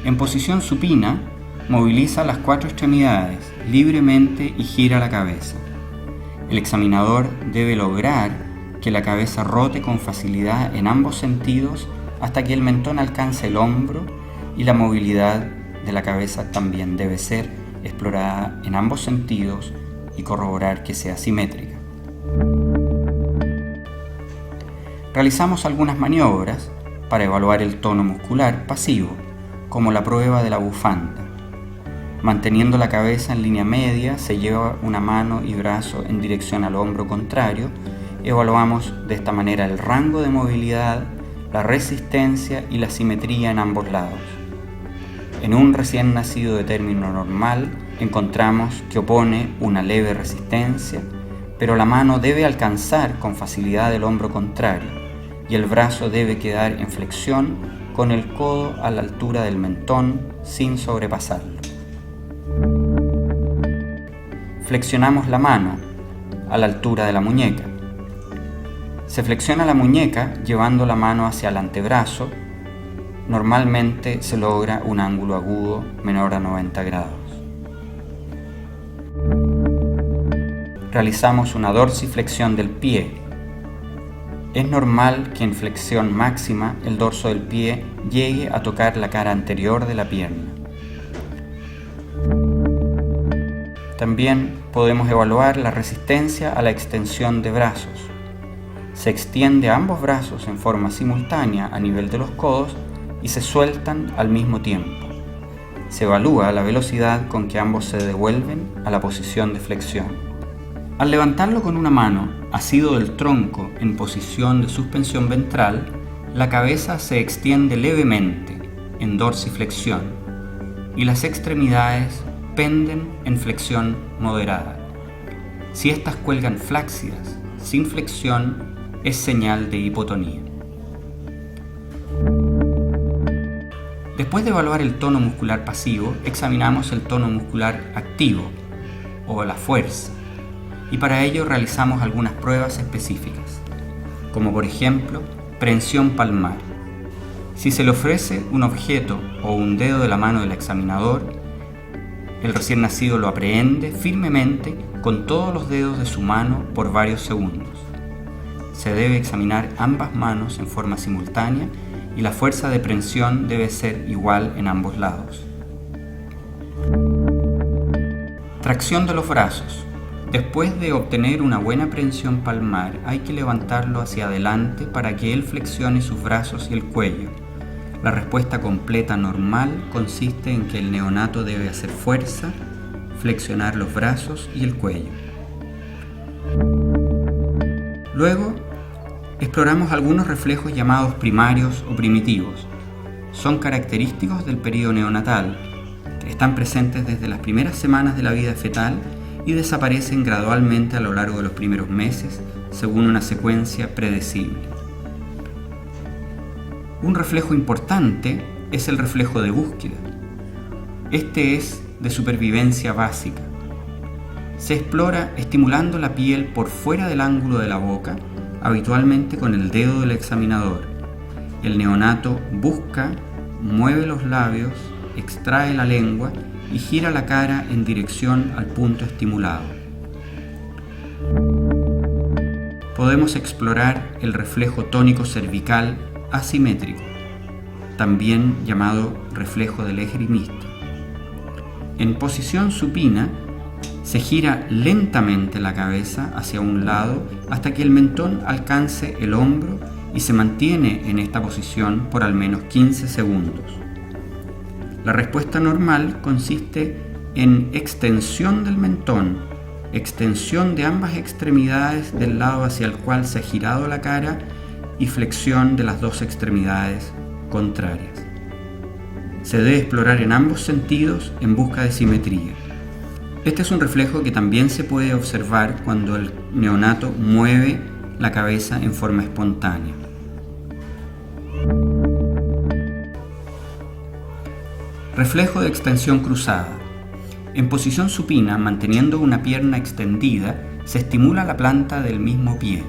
[SPEAKER 2] En posición supina, moviliza las 4 extremidades libremente y gira la cabeza. El examinador debe lograr que la cabeza rote con facilidad en ambos sentidos hasta que el mentón alcance el hombro, y la movilidad de la cabeza también debe ser explorada en ambos sentidos y corroborar que sea simétrica. Realizamos algunas maniobras para evaluar el tono muscular pasivo, como la prueba de la bufanda. Manteniendo la cabeza en línea media, se lleva una mano y brazo en dirección al hombro contrario. Evaluamos de esta manera el rango de movilidad, la resistencia y la simetría en ambos lados. En un recién nacido de término normal, encontramos que opone una leve resistencia, pero la mano debe alcanzar con facilidad el hombro contrario y el brazo debe quedar en flexión con el codo a la altura del mentón sin sobrepasarlo. Flexionamos la mano a la altura de la muñeca. Se flexiona la muñeca llevando la mano hacia el antebrazo. Normalmente se logra un ángulo agudo menor a 90 grados. Realizamos una dorsiflexión del pie. Es normal que en flexión máxima el dorso del pie llegue a tocar la cara anterior de la pierna. También podemos evaluar la resistencia a la extensión de brazos. Se extiende ambos brazos en forma simultánea a nivel de los codos y se sueltan al mismo tiempo. Se evalúa la velocidad con que ambos se devuelven a la posición de flexión. Al levantarlo con una mano, asido del tronco en posición de suspensión ventral, la cabeza se extiende levemente en dorsiflexión y las extremidades penden en flexión moderada. Si estas cuelgan flácidas, sin flexión, es señal de hipotonía. Después de evaluar el tono muscular pasivo, examinamos el tono muscular activo o la fuerza, y para ello realizamos algunas pruebas específicas, como por ejemplo prensión palmar. Si se le ofrece un objeto o un dedo de la mano del examinador, el recién nacido lo aprehende firmemente con todos los dedos de su mano por varios segundos. Se debe examinar ambas manos en forma simultánea y la fuerza de prensión debe ser igual en ambos lados. Tracción de los brazos. Después de obtener una buena prensión palmar, hay que levantarlo hacia adelante para que él flexione sus brazos y el cuello. La respuesta completa normal consiste en que el neonato debe hacer fuerza, flexionar los brazos y el cuello. Luego, exploramos algunos reflejos llamados primarios o primitivos. Son característicos del periodo neonatal. Están presentes desde las primeras semanas de la vida fetal y desaparecen gradualmente a lo largo de los primeros meses, según una secuencia predecible. Un reflejo importante es el reflejo de búsqueda. Este es de supervivencia básica. Se explora estimulando la piel por fuera del ángulo de la boca, habitualmente con el dedo del examinador. El neonato busca, mueve los labios, extrae la lengua y gira la cara en dirección al punto estimulado. Podemos explorar el reflejo tónico cervical asimétrico, también llamado reflejo del esgrimista. En posición supina, se gira lentamente la cabeza hacia un lado hasta que el mentón alcance el hombro y se mantiene en esta posición por al menos 15 segundos. La respuesta normal consiste en extensión del mentón, extensión de ambas extremidades del lado hacia el cual se ha girado la cara y flexión de las dos extremidades contrarias. Se debe explorar en ambos sentidos en busca de simetría. Este es un reflejo que también se puede observar cuando el neonato mueve la cabeza en forma espontánea. Reflejo de extensión cruzada. En posición supina, manteniendo una pierna extendida, se estimula la planta del mismo pie.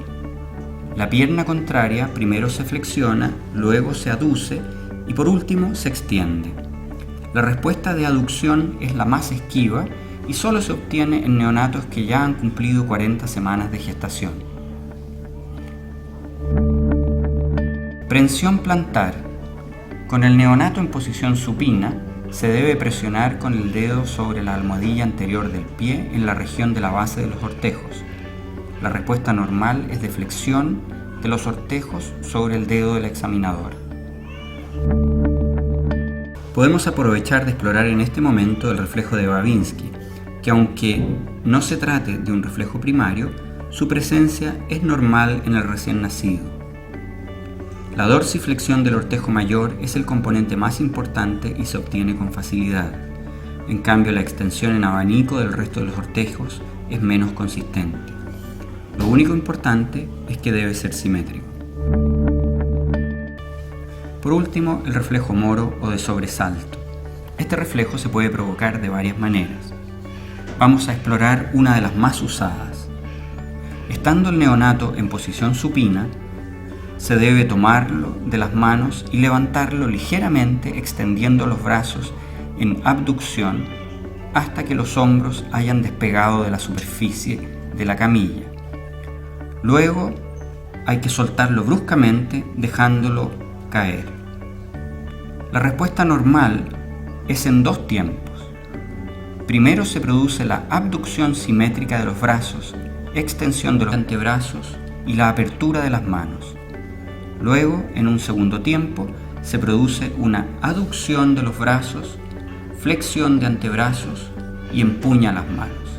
[SPEAKER 2] La pierna contraria primero se flexiona, luego se aduce y por último se extiende. La respuesta de aducción es la más esquiva y solo se obtiene en neonatos que ya han cumplido 40 semanas de gestación. Prensión plantar. Con el neonato en posición supina, se debe presionar con el dedo sobre la almohadilla anterior del pie en la región de la base de los ortejos. La respuesta normal es de flexión de los ortejos sobre el dedo del examinador. Podemos aprovechar de explorar en este momento el reflejo de Babinski, que aunque no se trate de un reflejo primario, su presencia es normal en el recién nacido. La dorsiflexión del ortejo mayor es el componente más importante y se obtiene con facilidad. En cambio, la extensión en abanico del resto de los ortejos es menos consistente. Lo único importante es que debe ser simétrico. Por último, el reflejo moro o de sobresalto. Este reflejo se puede provocar de varias maneras. Vamos a explorar una de las más usadas. Estando el neonato en posición supina, se debe tomarlo de las manos y levantarlo ligeramente extendiendo los brazos en abducción hasta que los hombros hayan despegado de la superficie de la camilla. Luego hay que soltarlo bruscamente dejándolo caer. La respuesta normal es en dos tiempos. Primero se produce la abducción simétrica de los brazos, extensión de los antebrazos y la apertura de las manos. Luego, en un segundo tiempo, se produce una aducción de los brazos, flexión de antebrazos y empuña las manos.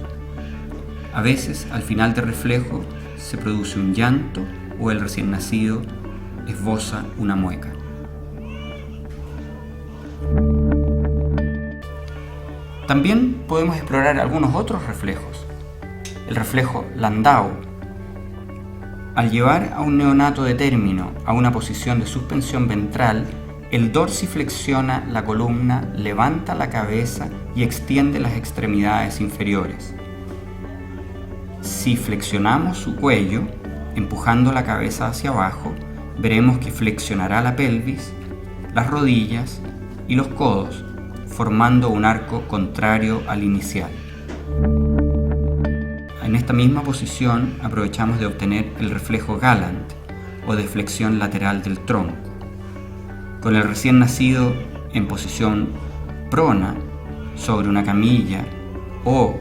[SPEAKER 2] A veces, al final del reflejo, se produce un llanto o el recién nacido esboza una mueca. También podemos explorar algunos otros reflejos. El reflejo Landau. Al llevar a un neonato de término a una posición de suspensión ventral, el dorsiflexiona la columna, levanta la cabeza y extiende las extremidades inferiores. Si flexionamos su cuello, empujando la cabeza hacia abajo, veremos que flexionará la pelvis, las rodillas y los codos, formando un arco contrario al inicial. En esta misma posición aprovechamos de obtener el reflejo Galant o de flexión lateral del tronco. Con el recién nacido en posición prona sobre una camilla o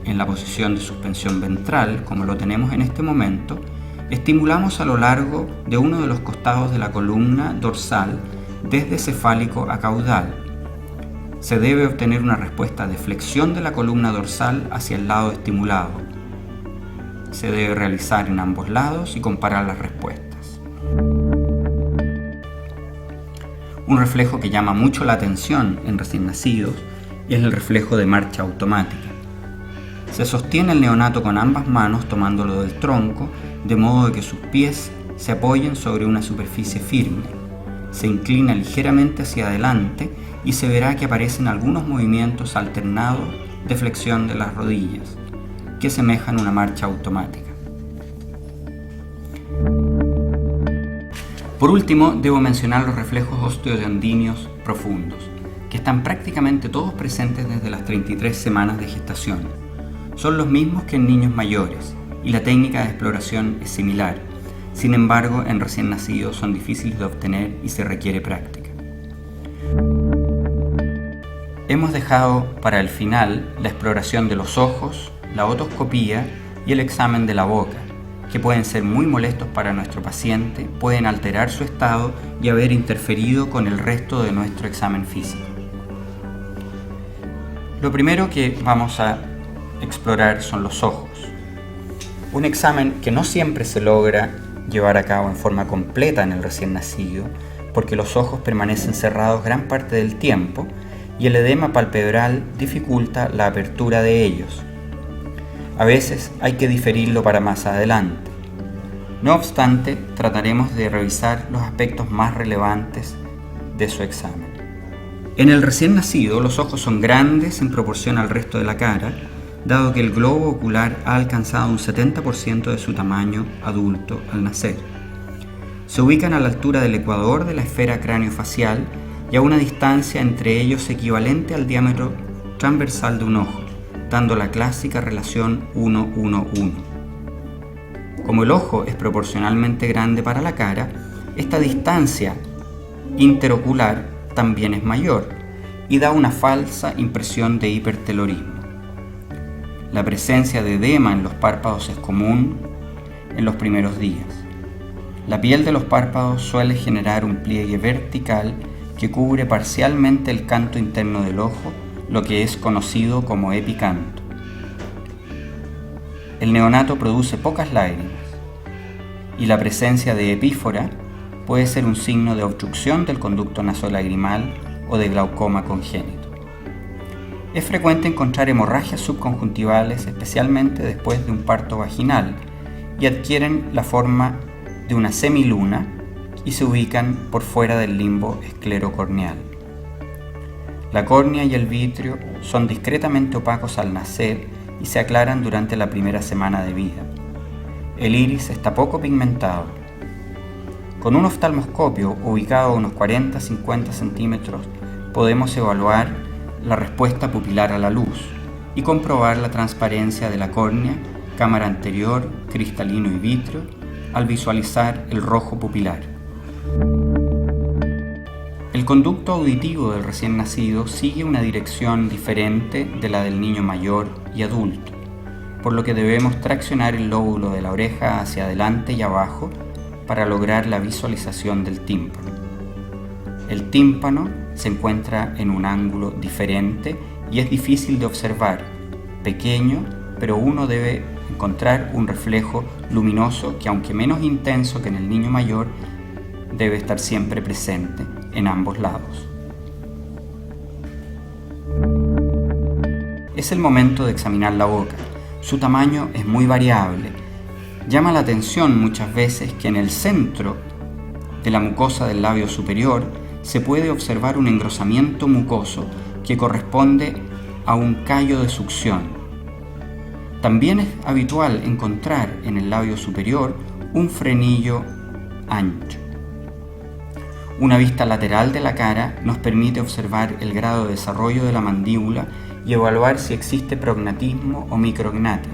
[SPEAKER 2] en la posición de suspensión ventral, como lo tenemos en este momento, estimulamos a lo largo de uno de los costados de la columna dorsal desde cefálico a caudal. Se debe obtener una respuesta de flexión de la columna dorsal hacia el lado estimulado. Se debe realizar en ambos lados y comparar las respuestas. Un reflejo que llama mucho la atención en recién nacidos es el reflejo de marcha automática. Se sostiene el neonato con ambas manos tomándolo del tronco, de modo que sus pies se apoyen sobre una superficie firme. Se inclina ligeramente hacia adelante y se verá que aparecen algunos movimientos alternados de flexión de las rodillas, que semejan una marcha automática. Por último, debo mencionar los reflejos osteoyandíneos profundos, que están prácticamente todos presentes desde las 33 semanas de gestación. Son los mismos que en niños mayores y la técnica de exploración es similar. Sin embargo, en recién nacidos son difíciles de obtener y se requiere práctica. Hemos dejado para el final la exploración de los ojos, la otoscopía y el examen de la boca, que pueden ser muy molestos para nuestro paciente, pueden alterar su estado y haber interferido con el resto de nuestro examen físico. Lo primero que vamos a explorar son los ojos. Un examen que no siempre se logra llevar a cabo en forma completa en el recién nacido, porque los ojos permanecen cerrados gran parte del tiempo y el edema palpebral dificulta la apertura de ellos. A veces hay que diferirlo para más adelante. No obstante, trataremos de revisar los aspectos más relevantes de su examen. En el recién nacido, los ojos son grandes en proporción al resto de la cara, dado que el globo ocular ha alcanzado un 70% de su tamaño adulto al nacer. Se ubican a la altura del ecuador de la esfera craneofacial y a una distancia entre ellos equivalente al diámetro transversal de un ojo, dando la clásica relación 1-1-1. Como el ojo es proporcionalmente grande para la cara, esta distancia interocular también es mayor y da una falsa impresión de hipertelorismo. La presencia de edema en los párpados es común en los primeros días. La piel de los párpados suele generar un pliegue vertical que cubre parcialmente el canto interno del ojo, lo que es conocido como epicanto. El neonato produce pocas lágrimas y la presencia de epífora puede ser un signo de obstrucción del conducto nasolagrimal o de glaucoma congénito. Es frecuente encontrar hemorragias subconjuntivales, especialmente después de un parto vaginal, y adquieren la forma de una semiluna y se ubican por fuera del limbo esclerocorneal. La córnea y el vitrio son discretamente opacos al nacer y se aclaran durante la primera semana de vida. El iris está poco pigmentado. Con un oftalmoscopio ubicado a unos 40-50 centímetros podemos evaluar la respuesta pupilar a la luz y comprobar la transparencia de la córnea, cámara anterior, cristalino y vitrio al visualizar el rojo pupilar. El conducto auditivo del recién nacido sigue una dirección diferente de la del niño mayor y adulto, por lo que debemos traccionar el lóbulo de la oreja hacia adelante y abajo para lograr la visualización del tímpano. El tímpano se encuentra en un ángulo diferente y es difícil de observar, pequeño, pero uno debe encontrar un reflejo luminoso que, aunque menos intenso que en el niño mayor, debe estar siempre presente en ambos lados. Es el momento de examinar la boca. Su tamaño es muy variable. Llama la atención muchas veces que en el centro de la mucosa del labio superior se puede observar un engrosamiento mucoso que corresponde a un callo de succión. También es habitual encontrar en el labio superior un frenillo ancho. Una vista lateral de la cara nos permite observar el grado de desarrollo de la mandíbula y evaluar si existe prognatismo o micrognatia.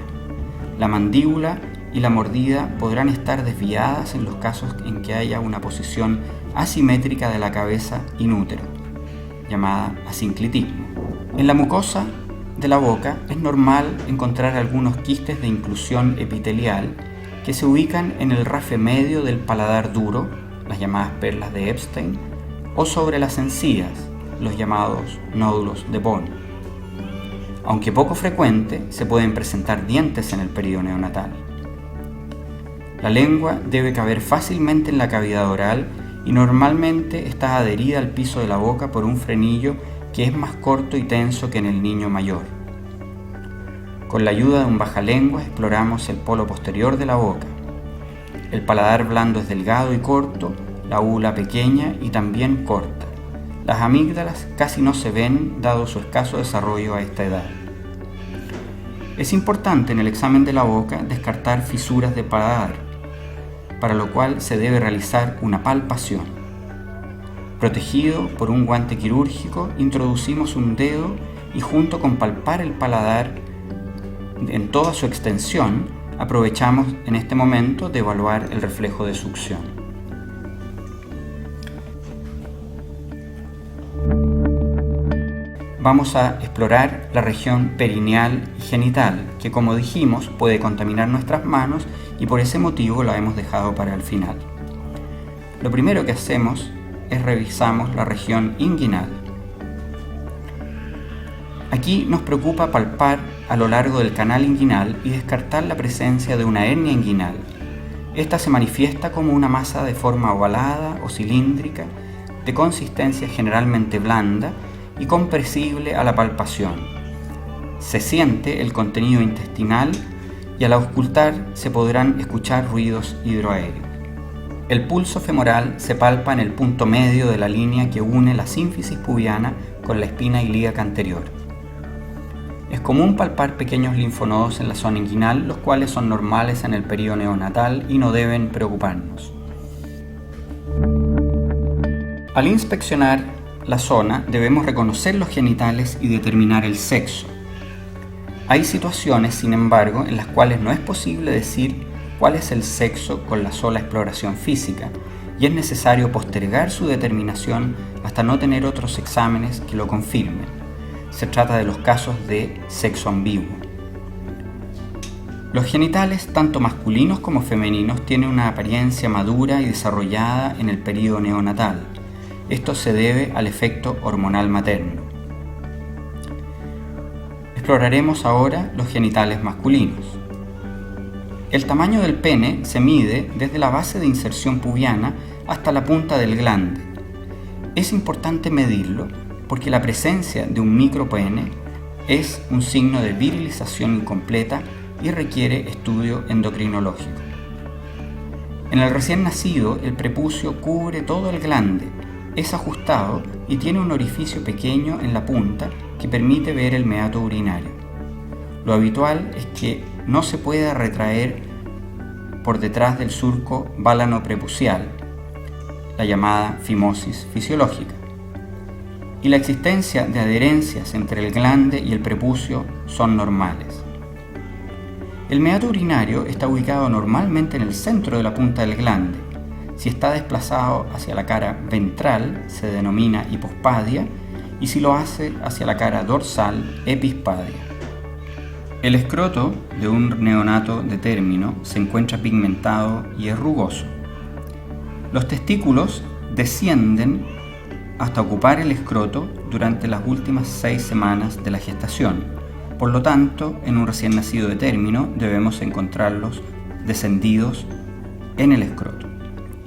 [SPEAKER 2] La mandíbula y la mordida podrán estar desviadas en los casos en que haya una posición asimétrica de la cabeza in útero, llamada asinclitismo. En la mucosa de la boca es normal encontrar algunos quistes de inclusión epitelial que se ubican en el rafe medio del paladar duro, las llamadas perlas de Epstein, o sobre las encías, los llamados nódulos de Bone. Aunque poco frecuente, se pueden presentar dientes en el período neonatal. La lengua debe caber fácilmente en la cavidad oral y normalmente está adherida al piso de la boca por un frenillo que es más corto y tenso que en el niño mayor. Con la ayuda de un bajalengua exploramos el polo posterior de la boca. El paladar blando es delgado y corto, la úvula pequeña y también corta. Las amígdalas casi no se ven dado su escaso desarrollo a esta edad. Es importante en el examen de la boca descartar fisuras de paladar, para lo cual se debe realizar una palpación. Protegido por un guante quirúrgico, introducimos un dedo y junto con palpar el paladar en toda su extensión, aprovechamos en este momento de evaluar el reflejo de succión. Vamos a explorar la región perineal y genital, que como dijimos puede contaminar nuestras manos y por ese motivo la hemos dejado para el final. Lo primero que hacemos es revisamos la región inguinal. Aquí nos preocupa palpar a lo largo del canal inguinal y descartar la presencia de una hernia inguinal. Esta se manifiesta como una masa de forma ovalada o cilíndrica, de consistencia generalmente blanda y compresible a la palpación. Se siente el contenido intestinal y al auscultar se podrán escuchar ruidos hidroaéreos. El pulso femoral se palpa en el punto medio de la línea que une la sínfisis pubiana con la espina ilíaca anterior. Es común palpar pequeños linfonodos en la zona inguinal, los cuales son normales en el período neonatal y no deben preocuparnos. Al inspeccionar la zona, debemos reconocer los genitales y determinar el sexo. Hay situaciones, sin embargo, en las cuales no es posible decir cuál es el sexo con la sola exploración física, y es necesario postergar su determinación hasta no tener otros exámenes que lo confirmen. Se trata de los casos de sexo ambiguo. Los genitales, tanto masculinos como femeninos, tienen una apariencia madura y desarrollada en el período neonatal. Esto se debe al efecto hormonal materno. Exploraremos ahora los genitales masculinos. El tamaño del pene se mide desde la base de inserción pubiana hasta la punta del glande. Es importante medirlo porque la presencia de un micropene es un signo de virilización incompleta y requiere estudio endocrinológico. En el recién nacido, el prepucio cubre todo el glande, es ajustado y tiene un orificio pequeño en la punta que permite ver el meato urinario. Lo habitual es que no se pueda retraer por detrás del surco válano-prepucial, la llamada fimosis fisiológica, y la existencia de adherencias entre el glande y el prepucio son normales. El meato urinario está ubicado normalmente en el centro de la punta del glande. Si está desplazado hacia la cara ventral, se denomina hipospadia, y si lo hace hacia la cara dorsal, epispadia. El escroto de un neonato de término se encuentra pigmentado y es rugoso. Los testículos descienden hasta ocupar el escroto durante las últimas 6 semanas de la gestación. Por lo tanto, en un recién nacido de término debemos encontrarlos descendidos en el escroto.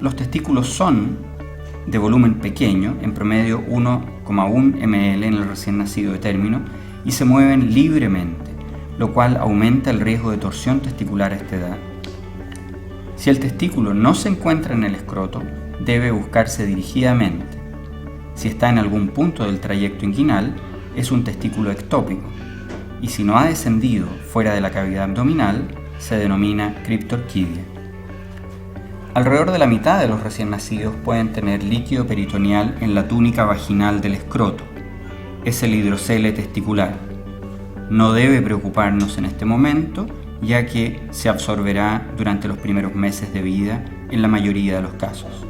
[SPEAKER 2] Los testículos son de volumen pequeño, en promedio 1,1 ml en el recién nacido de término, y se mueven libremente, lo cual aumenta el riesgo de torsión testicular a esta edad. Si el testículo no se encuentra en el escroto, debe buscarse dirigidamente. Si está en algún punto del trayecto inguinal, es un testículo ectópico, y si no ha descendido fuera de la cavidad abdominal, se denomina criptorquidia. Alrededor de la mitad de los recién nacidos pueden tener líquido peritoneal en la túnica vaginal del escroto. Es el hidrocele testicular. No debe preocuparnos en este momento, ya que se absorberá durante los primeros meses de vida en la mayoría de los casos.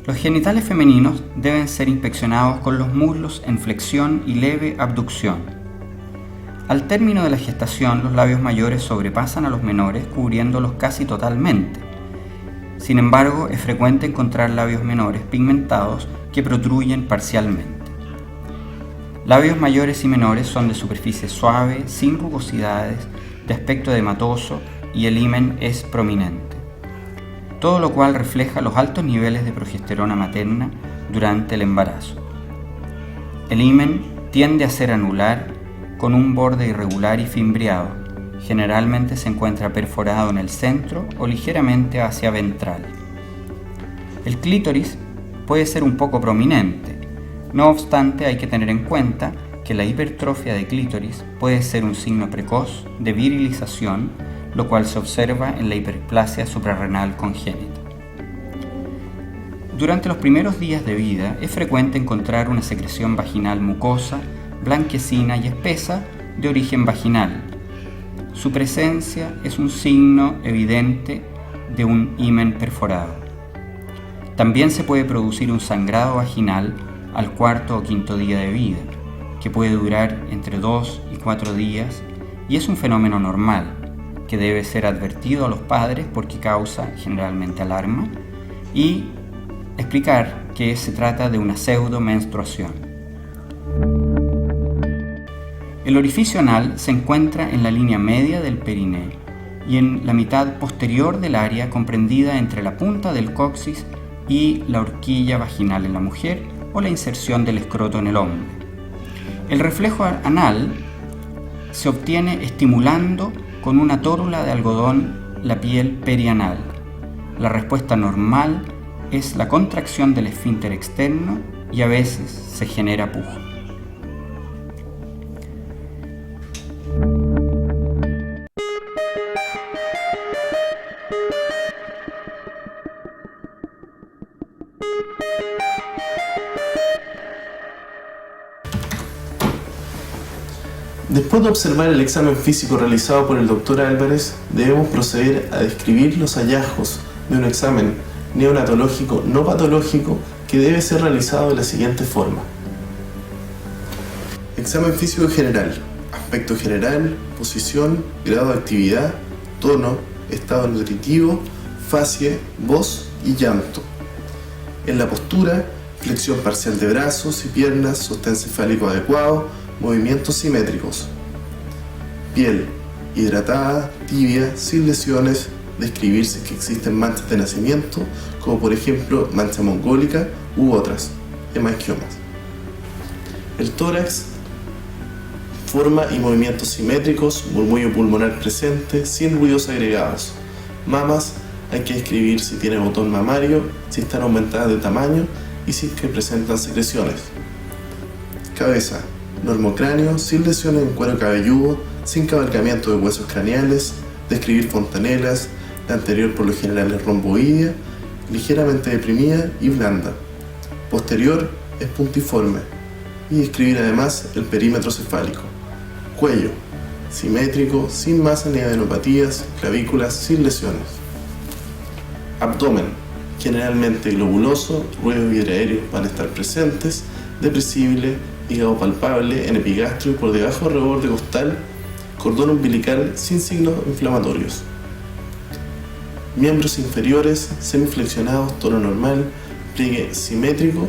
[SPEAKER 2] Los genitales femeninos deben ser inspeccionados con los muslos en flexión y leve abducción. Al término de la gestación, los labios mayores sobrepasan a los menores, cubriéndolos casi totalmente. Sin embargo, es frecuente encontrar labios menores pigmentados que protruyen parcialmente. Labios mayores y menores son de superficie suave, sin rugosidades, de aspecto edematoso y el himen es prominente. Todo lo cual refleja los altos niveles de progesterona materna durante el embarazo. El himen tiende a ser anular con un borde irregular y fimbriado. Generalmente se encuentra perforado en el centro o ligeramente hacia ventral. El clítoris puede ser un poco prominente. No obstante, hay que tener en cuenta que la hipertrofia de clítoris puede ser un signo precoz de virilización, lo cual se observa en la hiperplasia suprarrenal congénita. Durante los primeros días de vida es frecuente encontrar una secreción vaginal mucosa, blanquecina y espesa de origen vaginal. Su presencia es un signo evidente de un himen perforado. También se puede producir un sangrado vaginal al 4º o 5º día de vida, que puede durar entre 2 y 4 días y es un fenómeno normal que debe ser advertido a los padres porque causa generalmente alarma y explicar que se trata de una pseudomenstruación. El orificio anal se encuentra en la línea media del perineo y en la mitad posterior del área comprendida entre la punta del coxis y la horquilla vaginal en la mujer o la inserción del escroto en el hombre. El reflejo anal se obtiene estimulando con una tórula de algodón la piel perianal. La respuesta normal es la contracción del esfínter externo y a veces se genera pujo.
[SPEAKER 1] Después de observar el examen físico realizado por el Dr. Álvarez, debemos proceder a describir los hallazgos de un examen
[SPEAKER 3] neonatológico no patológico que debe ser realizado de la siguiente forma. Examen físico general, aspecto general, posición, grado de actividad, tono, estado nutritivo, facie, voz y llanto. En la postura, flexión parcial de brazos y piernas, sostén cefálico adecuado, movimientos simétricos. Piel, hidratada, tibia, sin lesiones, describir si que existen manchas de nacimiento, como por ejemplo mancha mongólica u otras, hemangiomas. El tórax, forma y movimientos simétricos, murmullo pulmonar presente, sin ruidos agregados. Mamas, hay que describir si tiene botón mamario, si están aumentadas de tamaño y si que presentan secreciones. Cabeza, normocráneo, sin lesiones en cuero cabelludo, sin cabalgamiento de huesos craneales, describir fontanelas, la anterior por lo general es romboidea, ligeramente deprimida y blanda. Posterior es puntiforme y describir además el perímetro cefálico. Cuello, simétrico, sin masa ni adenopatías, clavículas sin lesiones. Abdomen, generalmente globuloso, ruedos vidraéreos van a estar presentes, depresible, hígado palpable en epigastrio y por debajo del reborde costal, cordón umbilical sin signos inflamatorios. Miembros inferiores semiflexionados, tono normal, pliegue simétrico,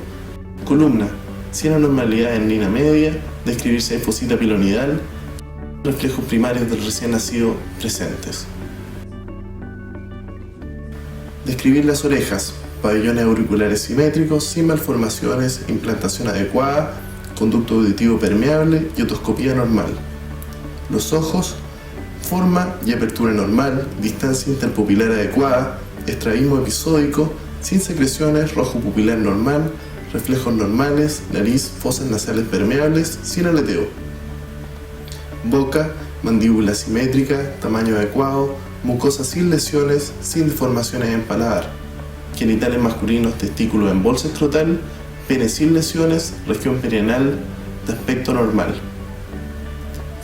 [SPEAKER 3] columna, sin anormalidad en línea media, describir si hay fosita pilonidal, reflejos primarios del recién nacido presentes. Describir las orejas, pabellones auriculares simétricos, sin malformaciones, implantación adecuada, conducto auditivo permeable y otoscopía normal. Los ojos, forma y apertura normal, distancia interpupilar adecuada, estrabismo episódico, sin secreciones, rojo pupilar normal, reflejos normales, nariz, fosas nasales permeables, sin aleteo. Boca, mandíbula simétrica, tamaño adecuado, mucosa sin lesiones, sin deformaciones en paladar. Genitales masculinos, testículos en bolsa escrotal, pene sin lesiones, región perianal de aspecto normal.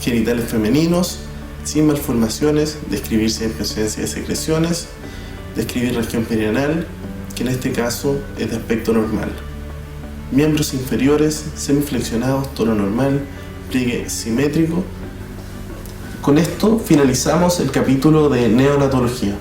[SPEAKER 3] Genitales femeninos, sin malformaciones, describir si hay presencia de secreciones, describir región perianal, que en este caso es de aspecto normal. Miembros inferiores, semiflexionados, tono normal, pliegue simétrico. Con esto finalizamos el capítulo de neonatología.